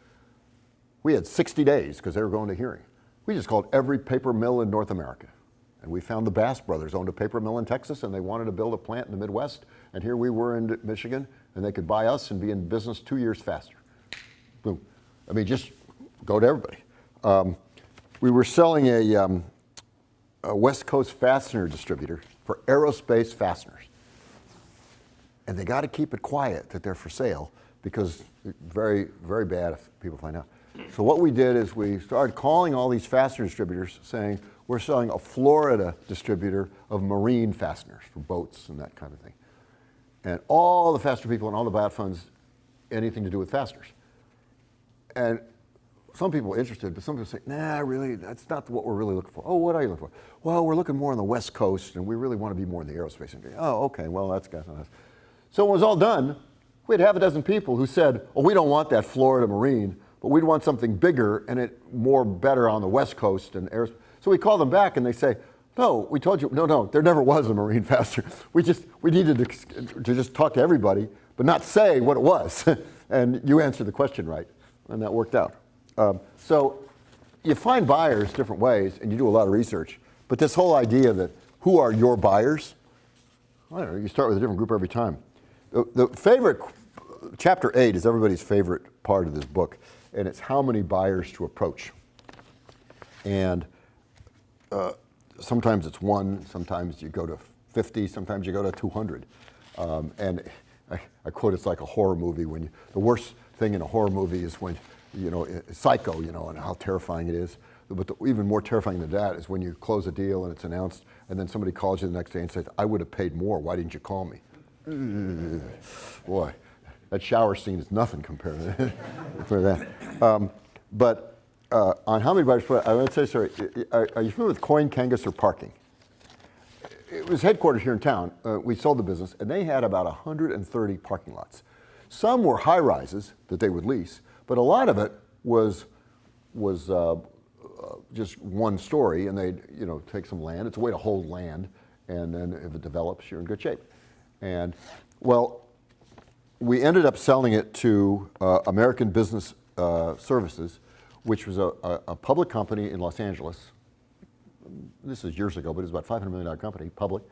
We had 60 days because they were going to hearing. We just called every paper mill in North America. And we found the Bass brothers owned a paper mill in Texas, and they wanted to build a plant in the Midwest. And here we were in Michigan, and they could buy us and be in business 2 years faster. Boom. I mean, just go to everybody. We were selling a West Coast fastener distributor for aerospace fasteners. And they got to keep it quiet that they're for sale because it's very, very bad if people find out. So what we did is we started calling all these fastener distributors saying, we're selling a Florida distributor of marine fasteners for boats and that kind of thing. And all the fastener people and all the buyout funds, anything to do with fasteners. And some people are interested, but some people say, nah, really, that's not what we're really looking for. Oh, what are you looking for? Well, we're looking more on the West Coast, and we really want to be more in the aerospace industry. Oh, okay, well, that's got us. So when it was all done, we had half a dozen people who said, oh, we don't want that Florida marine, but we'd want something bigger and it more better on the West Coast and aerospace. So we call them back and they say, no, we told you, no, there never was a marine fastener. We needed to just talk to everybody, but not say what it was. And you answered the question right, and that worked out. So you find buyers different ways, and you do a lot of research. But this whole idea that who are your buyers, I don't know, you start with a different group every time. The chapter 8 is everybody's favorite part of this book, and it's how many buyers to approach. And sometimes it's one, sometimes you go to 50, sometimes you go to 200. And I quote, it's like a horror movie. The worst thing in a horror movie is when, Psycho, and how terrifying it is. But even more terrifying than that is when you close a deal and it's announced, and then somebody calls you the next day and says, I would have paid more, why didn't you call me? Boy, that shower scene is nothing compared to that. But on how many buyers, I want to say, sorry, are you familiar with Coin, Kangas, or Parking? It was headquartered here in town. We sold the business, and they had about 130 parking lots. Some were high rises that they would lease, but a lot of it was just one story, and they'd take some land. It's a way to hold land, and then if it develops, you're in good shape. And well, we ended up selling it to American Business Services, which was a public company in Los Angeles. This is years ago, but it's about a $500 million company, public.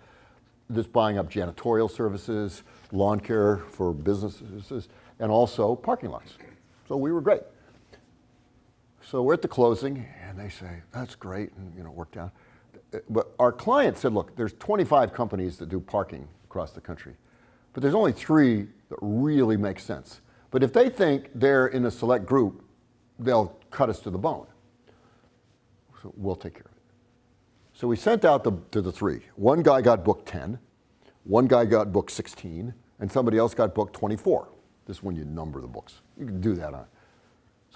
Just buying up janitorial services, lawn care for businesses, and also parking lots. So we were great. So we're at the closing, and they say, that's great, and worked out. But our client said, look, there's 25 companies that do parking across the country, but there's only 3 that really make sense. But if they think they're in a select group, they'll cut us to the bone. So we'll take care of it. So we sent out to the 3. One guy got booked 10, one guy got booked 16, and somebody else got booked 24. This is when you number the books. You can do that on.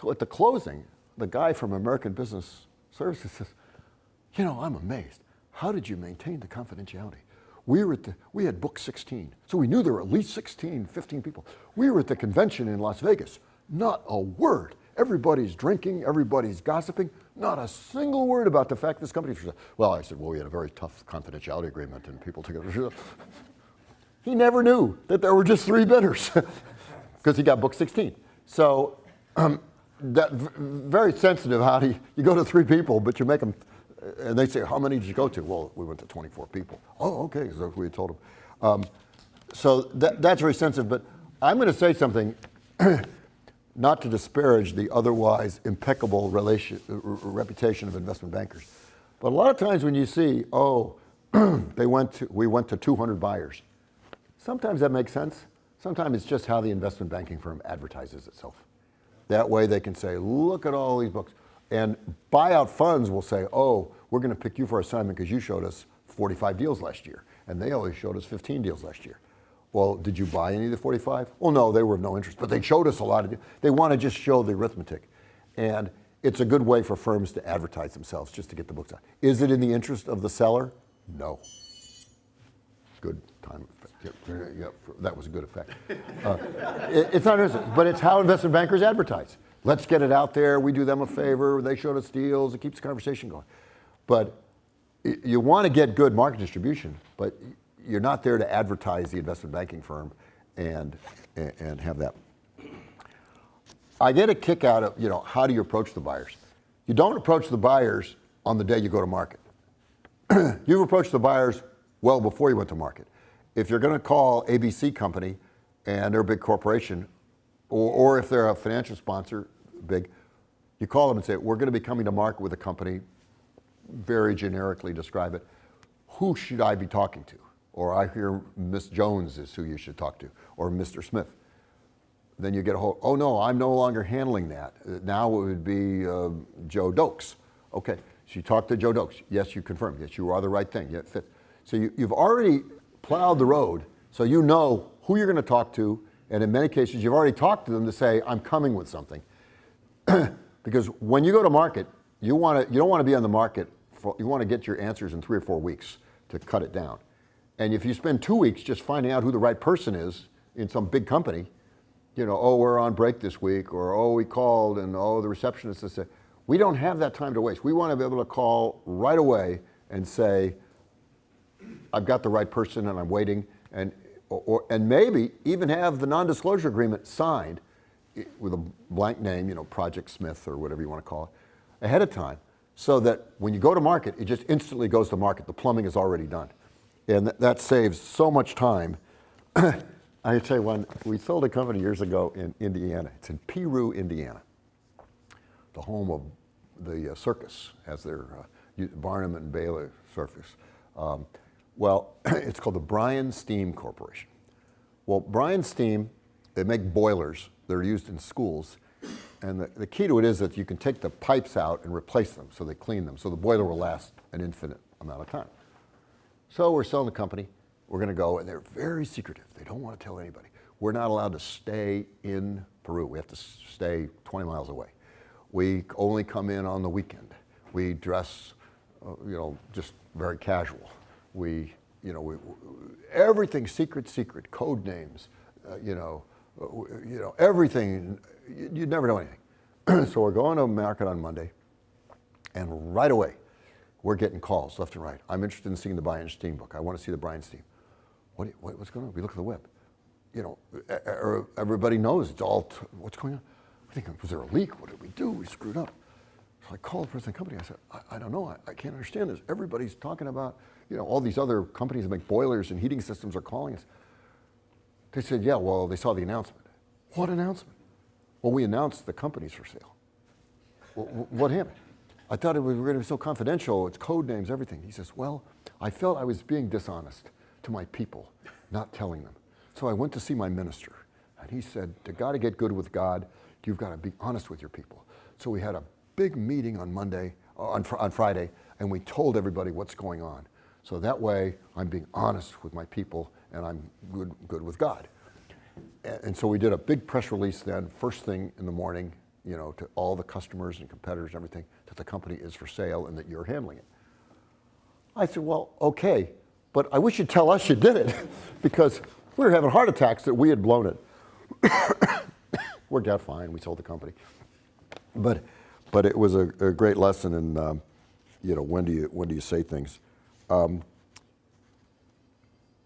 So at the closing, the guy from American Business Services says, I'm amazed. How did you maintain the confidentiality? We had booked 16, so we knew there were at least 16, 15 people. We were at the convention in Las Vegas. Not a word. Everybody's drinking, everybody's gossiping. Not a single word about the fact this company. Well, I said, we had a very tough confidentiality agreement, and people took it. He never knew that there were just 3 bidders because he got booked 16. So that very sensitive. How do you go to 3 people, but you make them, and they say, how many did you go to? Well, we went to 24 people. Oh, okay, so we told them. So that's very sensitive. But I'm going to say something. Not to disparage the otherwise impeccable reputation of investment bankers, but a lot of times when you see, we went to 200 buyers, sometimes that makes sense. Sometimes it's just how the investment banking firm advertises itself. That way they can say, look at all these books. And buyout funds will say, we're going to pick you for assignment because you showed us 45 deals last year, and they only showed us 15 deals last year. Well, did you buy any of the 45? Well, no, they were of no interest, but they showed us a lot of deals. They want to just show the arithmetic. And it's a good way for firms to advertise themselves just to get the books out. Is it in the interest of the seller? No. Good time effect. Yeah, that was a good effect. It's not interesting, but it's how investment bankers advertise. Let's get it out there. We do them a favor. They showed us deals. It keeps the conversation going. But you want to get good market distribution, but you're not there to advertise the investment banking firm and have that. I get a kick out of, how do you approach the buyers? You don't approach the buyers on the day you go to market. You approach the buyers well before you went to market. If you're going to call ABC company and they're a big corporation, or if they're a financial sponsor, big, you call them and say, we're going to be coming to market with a company, very generically describe it. Who should I be talking to? Or I hear Miss Jones is who you should talk to, or Mr. Smith. Then you get a hold, no, I'm no longer handling that. Now it would be Joe Dokes. Okay, so you talk to Joe Dokes. Yes, you confirm. Yes, you are the right thing. Yeah, it fits. So you've already plowed the road, so you know who you're going to talk to, and in many cases, you've already talked to them to say, I'm coming with something. Because when you go to market, you don't want to be on the market, you want to get your answers in 3 or 4 weeks to cut it down. And if you spend 2 weeks just finding out who the right person is in some big company, we're on break this week, or we called, and the receptionist has said, we don't have that time to waste. We want to be able to call right away and say, I've got the right person and I'm waiting, and maybe even have the non-disclosure agreement signed with a blank name, Project Smith or whatever you want to call it, ahead of time, so that when you go to market, it just instantly goes to market. The plumbing is already done. And that saves so much time. I tell you one, we sold a company years ago in Indiana. It's in Peru, Indiana, the home of the circus, as their Barnum and Bailey circus. Well, it's called the Bryan Steam Corporation. Well, Bryan Steam, they make boilers that are used in schools, and the key to it is that you can take the pipes out and replace them, so they clean them, so the boiler will last an infinite amount of time. So we're selling the company. We're going to go, and they're very secretive. They don't want to tell anybody. We're not allowed to stay in Peru. We have to stay 20 miles away. We only come in on the weekend. We dress, just very casual. Everything's secret, code names, everything. You'd never know anything. So we're going to market on Monday, and right away, we're getting calls left and right. I'm interested in seeing the Bryan Steam book. I want to see the Bryan Steam. What's going on? We look at the web. Everybody knows it's all, what's going on? I think, was there a leak? What did we do? We screwed up. So I called the president of the company. I said, I don't know. I can't understand this. Everybody's talking about, all these other companies that make boilers and heating systems are calling us. They said, yeah, well, they saw the announcement. What announcement? Well, we announced the company's for sale. What happened? I thought we were going to be so confidential. It's code names, everything. He says, well, I felt I was being dishonest to my people, not telling them. So I went to see my minister, and he said, to got to get good with God, you've got to be honest with your people. So we had a big meeting on Friday, and we told everybody what's going on. So that way, I'm being honest with my people, and I'm good with God. And so we did a big press release then, first thing in the morning, to all the customers and competitors and everything, that the company is for sale and that you're handling it. I said, well, okay, but I wish you'd tell us you did it, because we were having heart attacks that we had blown it. Worked out fine, we sold the company. But it was a great lesson in, when do you say things.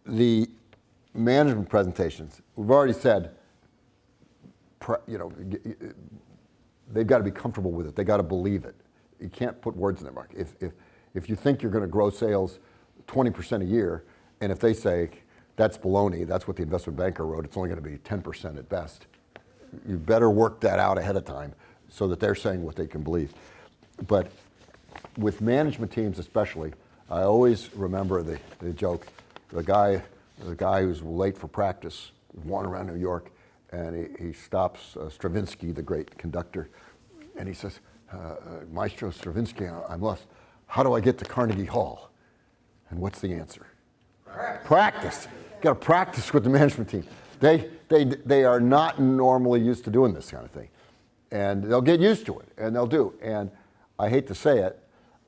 The management presentations, we've already said, they've got to be comfortable with it. They got to believe it. You can't put words in their mouth. If you think you're going to grow sales 20% a year, and if they say that's baloney, that's what the investment banker wrote, it's only going to be 10% at best. You better work that out ahead of time so that they're saying what they can believe. But with management teams especially, I always remember the joke, the guy who's late for practice, wandering around New York, and he stops Stravinsky, the great conductor, and he says, Maestro Stravinsky, I'm lost. How do I get to Carnegie Hall? And what's the answer? Practice. You got to practice with the management team. They are not normally used to doing this kind of thing, and they'll get used to it, and they'll do. And I hate to say it,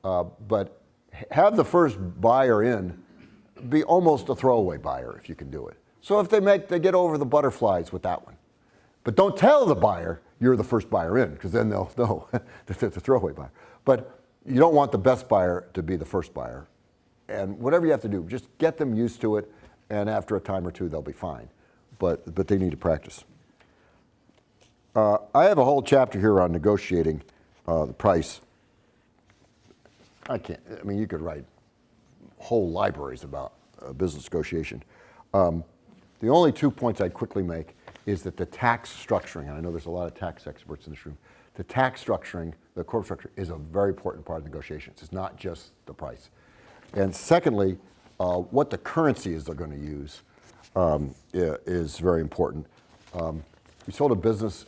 but have the first buyer in be almost a throwaway buyer if you can do it. So if they get over the butterflies with that one. But don't tell the buyer you're the first buyer in, because then they'll know that it's a throwaway buyer. But you don't want the best buyer to be the first buyer. And whatever you have to do, just get them used to it, and after a time or two, they'll be fine. But they need to practice. I have a whole chapter here on negotiating the price. You could write whole libraries about business negotiation. The only 2 points I'd quickly make is that the tax structuring, and I know there's a lot of tax experts in this room, the tax structuring, the corporate structure, is a very important part of negotiations. It's not just the price. And secondly, what the currency is they're going to use is very important. We sold a business,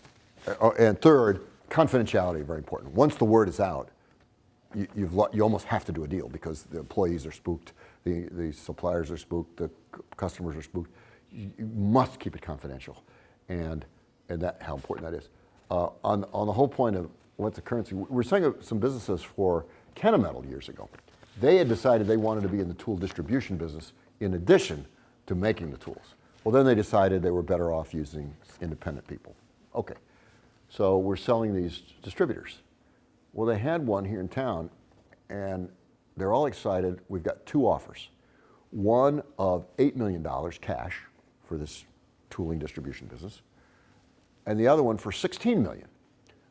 and third, confidentiality, very important. Once the word is out, you almost have to do a deal, because the employees are spooked, the suppliers are spooked, the customers are spooked. You must keep it confidential, and that how important that is. On the whole point of what the currency, we were selling some businesses for Kennametal years ago. They had decided they wanted to be in the tool distribution business in addition to making the tools. Well, then they decided they were better off using independent people. Okay, so we're selling these distributors. Well, they had one here in town, and they're all excited. We've got 2 offers. One of $8 million cash for this tooling distribution business, and the other one for $16 million.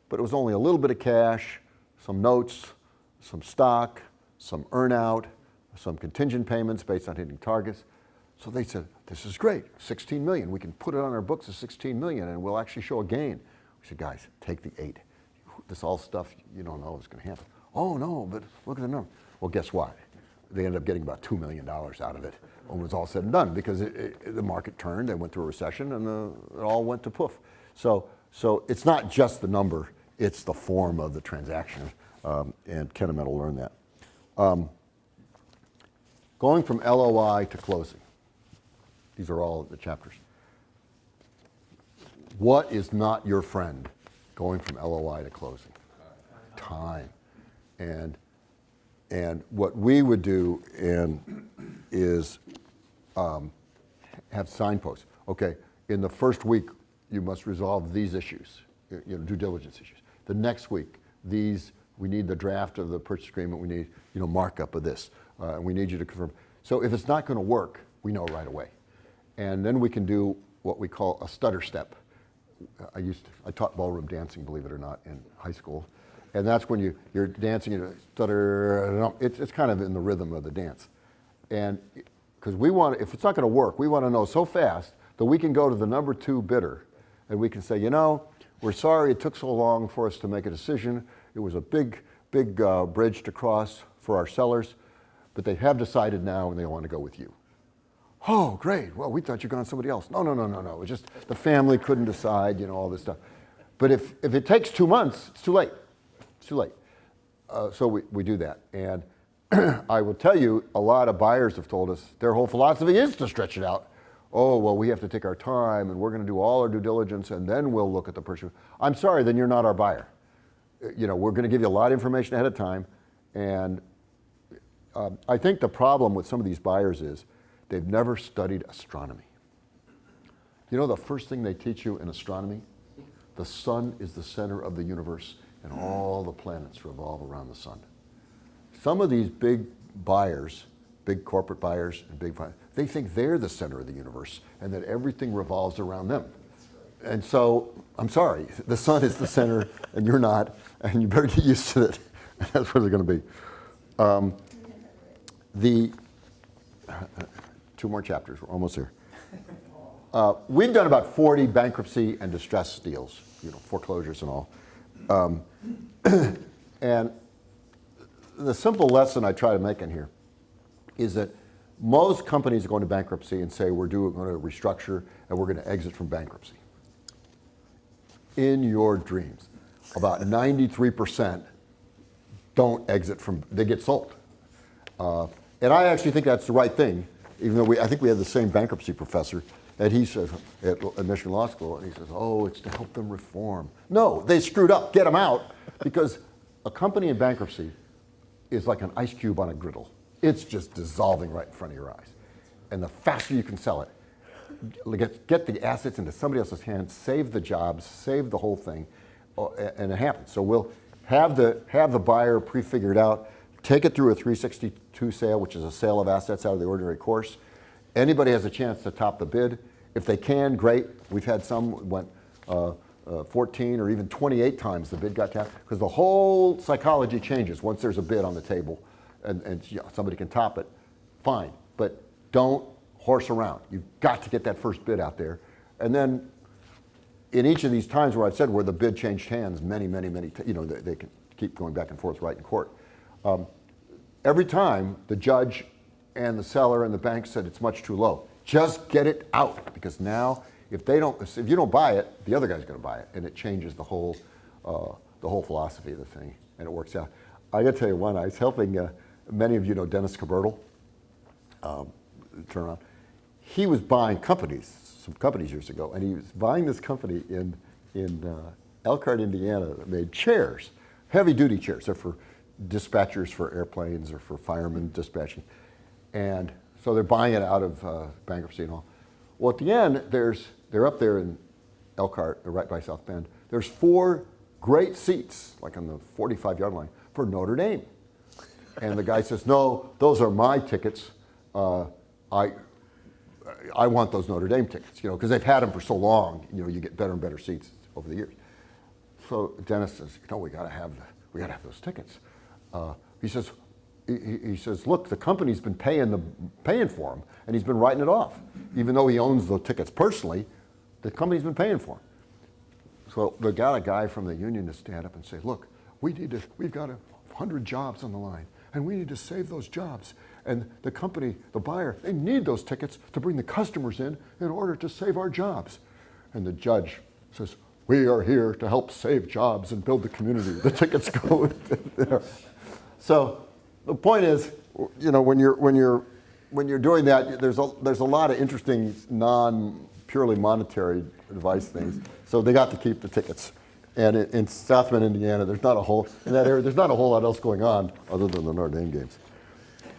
But it was only a little bit of cash, some notes, some stock, some earn-out, some contingent payments based on hitting targets. So they said, this is great, 16 million. We can put it on our books as 16 million and we'll actually show a gain. We said, guys, take the 8. This all stuff you don't know is going to happen. Oh no, but look at the number. Well, guess what? They ended up getting about $2 million out of it when it was all said and done, because the market turned, they went through a recession, and it all went to poof. So it's not just the number, it's the form of the transaction, and Ken and Matt will learn that. Going from LOI to closing. These are all the chapters. What is not your friend going from LOI to closing? Time. And what we would do is have signposts. Okay, in the first week, you must resolve these issues, due diligence issues. The next week, we need the draft of the purchase agreement, we need, markup of this, and we need you to confirm. So if it's not going to work, we know right away. And then we can do what we call a stutter step. I taught ballroom dancing, believe it or not, in high school. And that's when you're dancing, you stutter, it's kind of in the rhythm of the dance. And because if it's not going to work, we want to know so fast that we can go to the number 2 bidder and we can say, we're sorry it took so long for us to make a decision. It was a big bridge to cross for our sellers, but they have decided now and they want to go with you. Oh, great. Well, we thought you'd gone somebody else. No. It was just the family couldn't decide, all this stuff. But if it takes 2 months, it's too late. It's too late. So we do that. And I will tell you, a lot of buyers have told us their whole philosophy is to stretch it out. Oh, well, we have to take our time and we're going to do all our due diligence and then we'll look at the purchase. I'm sorry, then you're not our buyer. We're going to give you a lot of information ahead of time. And I think the problem with some of these buyers is they've never studied astronomy. The first thing they teach you in astronomy? The sun is the center of the universe and all the planets revolve around the sun. Some of these big buyers, big corporate buyers, and they think they're the center of the universe and that everything revolves around them. And so, I'm sorry, the sun is the center and you're not, and you better get used to it. That's where they're going to be. 2 more chapters, we're almost there. We've done about 40 bankruptcy and distress deals, foreclosures and all. And the simple lesson I try to make in here is that most companies are going to bankruptcy and say we're going to restructure and we're going to exit from bankruptcy. In your dreams, about 93% don't exit they get sold. And I actually think that's the right thing, even though I think we have the same bankruptcy professor, and he says at Michigan Law School, and he says, oh, it's to help them reform. No, they screwed up, get them out, because a company in bankruptcy is like an ice cube on a griddle. It's just dissolving right in front of your eyes. And the faster you can sell it, get the assets into somebody else's hands, save the jobs, save the whole thing, and it happens. So we'll have the buyer prefigured out, take it through a 362 sale, which is a sale of assets out of the ordinary course. Anybody has a chance to top the bid. If they can, great. We've had some went 14 or even 28 times the bid got tapped, because the whole psychology changes once there's a bid on the table and somebody can top it, fine. But don't horse around. You've got to get that first bid out there. And then in each of these times where I've said where the bid changed hands many, they can keep going back and forth right in court. Every time the judge and the seller and the bank said it's much too low. Just get it out, because now if you don't buy it, the other guy's going to buy it, and it changes the whole philosophy of the thing, and it works out. I got to tell you one. I was helping many of you know Dennis Cabertal. Turnaround. He was buying some companies years ago, and he was buying this company in Elkhart, Indiana, that made chairs, heavy-duty chairs. They're for dispatchers for airplanes or for firemen dispatching. And so they're buying it out of bankruptcy and all. Well, at the end, they're up there in Elkhart, right by South Bend. There's 4 great seats, like on the 45-yard line, for Notre Dame. And the guy says, no, those are my tickets. I want those Notre Dame tickets, because they've had them for so long. You get better and better seats over the years. So Dennis says, we got to have those tickets. He says, he says, look, the company's been paying for him, and he's been writing it off. Even though he owns the tickets personally, the company's been paying for him. So they got a guy from the union to stand up and say, look, we've got 100 jobs on the line, and we need to save those jobs. And the company, the buyer, they need those tickets to bring the customers in order to save our jobs. And the judge says, we are here to help save jobs and build the community. The tickets go there. So the point is, you know, when you're doing that, there's a lot of interesting non-purely monetary advice things. So they got to keep the tickets. And in South Bend, Indiana, in that area, there's not a whole lot else going on other than the Notre Dame games.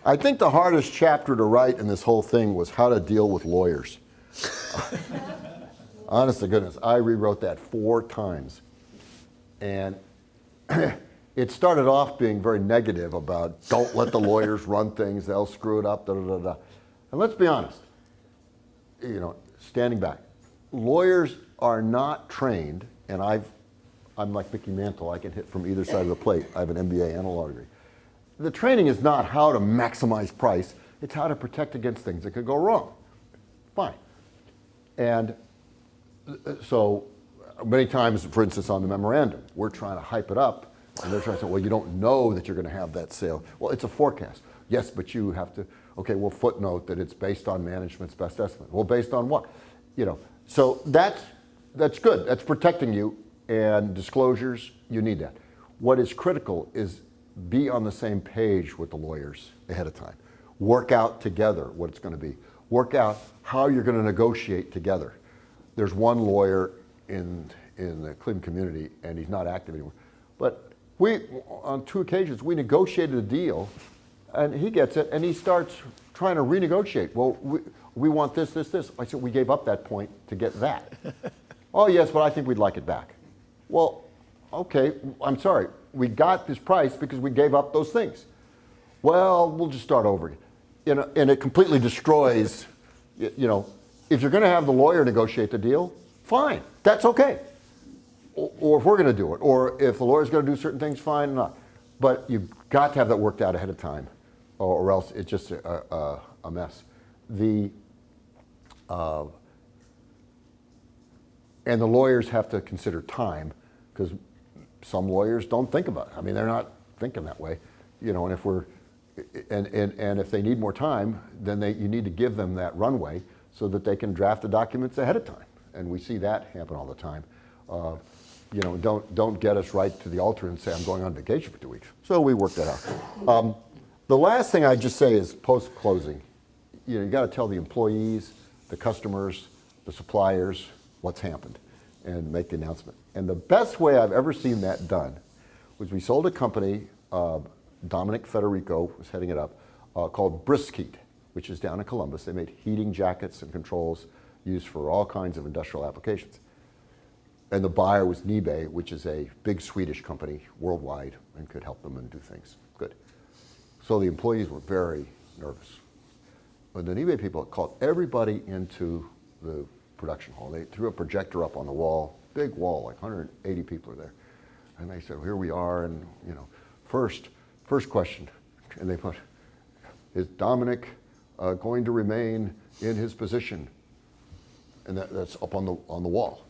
I think the hardest chapter to write in this whole thing was how to deal with lawyers. Honest to goodness, I rewrote that 4 times. And it started off being very negative about don't let the lawyers run things, they'll screw it up, da da da da. And let's be honest, you know, standing back, lawyers are not trained, and I'm like Mickey Mantle, I can hit from either side of the plate. I have an MBA and a law degree. The training is not how to maximize price, it's how to protect against things that could go wrong. Fine. And so many times, for instance, on the memorandum, we're trying to hype it up, and they're trying to say, well, you don't know that you're going to have that sale. Well, it's a forecast. Yes, but you have to, okay, we'll footnote that it's based on management's best estimate. Well, based on what? You know, so that's good. That's protecting you, and disclosures, you need that. What is critical is be on the same page with the lawyers ahead of time. Work out together what it's going to be. Work out how you're going to negotiate together. There's one lawyer in the Cleveland community, and he's not active anymore. But on 2 occasions, we negotiated a deal, and he gets it, and he starts trying to renegotiate. Well, we want this, this, this. I said, we gave up that point to get that. Oh, yes, but I think we'd like it back. Well, okay, I'm sorry. We got this price because we gave up those things. Well, we'll just start over again. You know, and it completely destroys, you know, if you're going to have the lawyer negotiate the deal, fine, that's okay. Or if we're going to do it, or if the lawyer's going to do certain things, fine, not. But you've got to have that worked out ahead of time, or else it's just a mess. And the lawyers have to consider time, because some lawyers don't think about it. I mean, they're not thinking that way, you know. And if and if they need more time, then you need to give them that runway so that they can draft the documents ahead of time. And we see that happen all the time. You know, don't get us right to the altar and say, I'm going on vacation for 2 weeks. So we work that out. The last thing I just say is post-closing. You know, you got to tell the employees, the customers, the suppliers what's happened and make the announcement. And the best way I've ever seen that done was we sold a company, Dominic Federico was heading it up, called Briskeet, which is down in Columbus. They made heating jackets and controls used for all kinds of industrial applications. And the buyer was Nibe, which is a big Swedish company worldwide and could help them and do things. Good. So the employees were very nervous. But the Nibe people called everybody into the production hall. They threw a projector up on the wall, big wall, like 180 people are there. And they said, well, here we are, and you know, first question. And they put, is Dominic going to remain in his position? And that's up on the wall.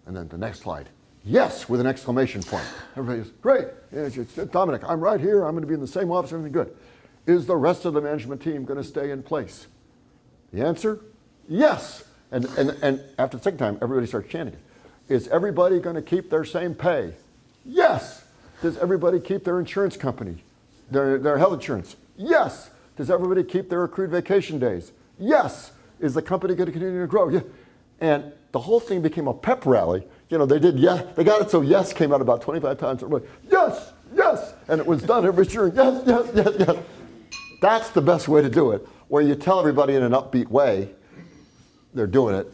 And then the next slide, yes, with an exclamation point. Everybody goes, great, yeah, Dominic, I'm right here, I'm going to be in the same office, everything good. Is the rest of the management team going to stay in place? The answer, yes. And after the second time, everybody starts chanting it. Is everybody going to keep their same pay? Yes. Does everybody keep their insurance company, their health insurance? Yes. Does everybody keep their accrued vacation days? Yes. Is the company going to continue to grow? Yeah. And the whole thing became a pep rally. You know, they got it so yes came out about 25 times. Everybody, yes, yes. And it was done every year. Yes, yes, yes, yes. That's the best way to do it, where you tell everybody in an upbeat way they're doing it.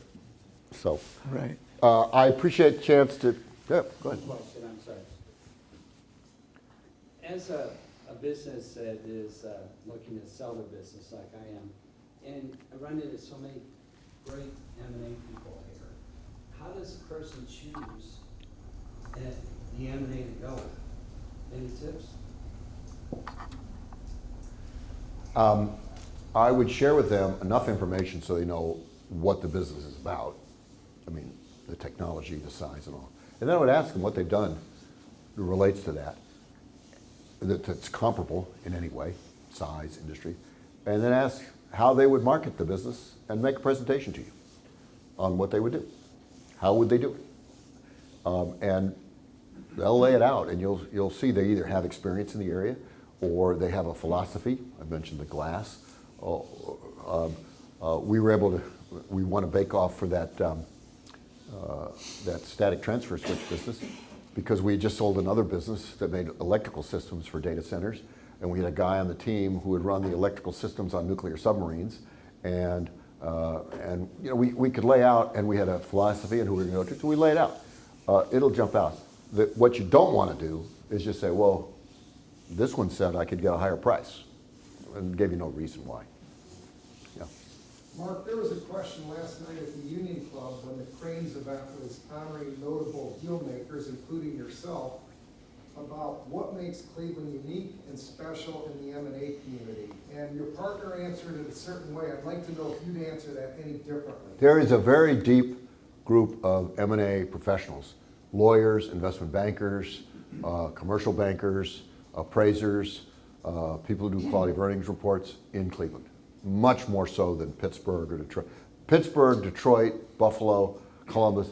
So Right. I appreciate the chance to, yeah, go ahead. Question, I'm sorry. As a business that is looking to sell their business like I am, and I run into so many great M&A people here, how does a person choose the M&A to go with? Any tips? I would share with them enough information so they know what the business is about. I mean, the technology, the size and all. And then I would ask them what they've done that relates to that's comparable in any way, size, industry. And then ask how they would market the business and make a presentation to you on what they would do. How would they do it? And they'll lay it out, and you'll see they either have experience in the area or they have a philosophy. I mentioned the glass. We won a bake-off for that static transfer switch business because we had just sold another business that made electrical systems for data centers, and we had a guy on the team who would run the electrical systems on nuclear submarines, and you know, we could lay out, and we had a philosophy and who we were going to go to, so we lay it out. It'll jump out. What you don't want to do is just say, well, this one said I could get a higher price, and gave you no reason why. Yeah. Mark, there was a question last night at the Union Club when the Cranes event was honoring notable deal makers, including yourself, about what makes Cleveland unique and special in the M&A community. And your partner answered it a certain way. I'd like to know if you'd answer that any differently. There is a very deep group of M&A professionals, lawyers, investment bankers, commercial bankers, appraisers, people who do quality of earnings reports in Cleveland. Much more so than Pittsburgh or Detroit. Pittsburgh, Detroit, Buffalo, Columbus,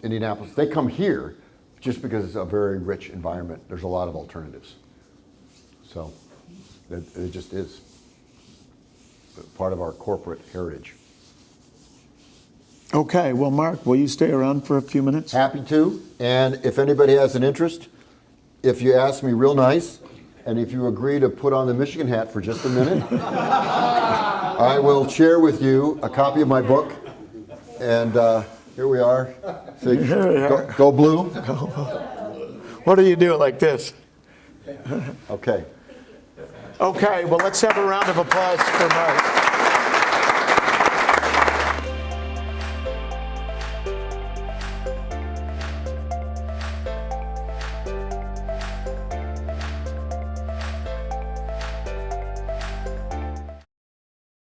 Indianapolis, they come here just because it's a very rich environment. There's a lot of alternatives. So it just is part of our corporate heritage. Okay, well, Mark, will you stay around for a few minutes? Happy to. And if anybody has an interest, if you ask me real nice, and if you agree to put on the Michigan hat for just a minute, I will share with you a copy of my book. And here we are. See, go blue. What do you do like this? Okay. Okay, well, let's have a round of applause for Mark.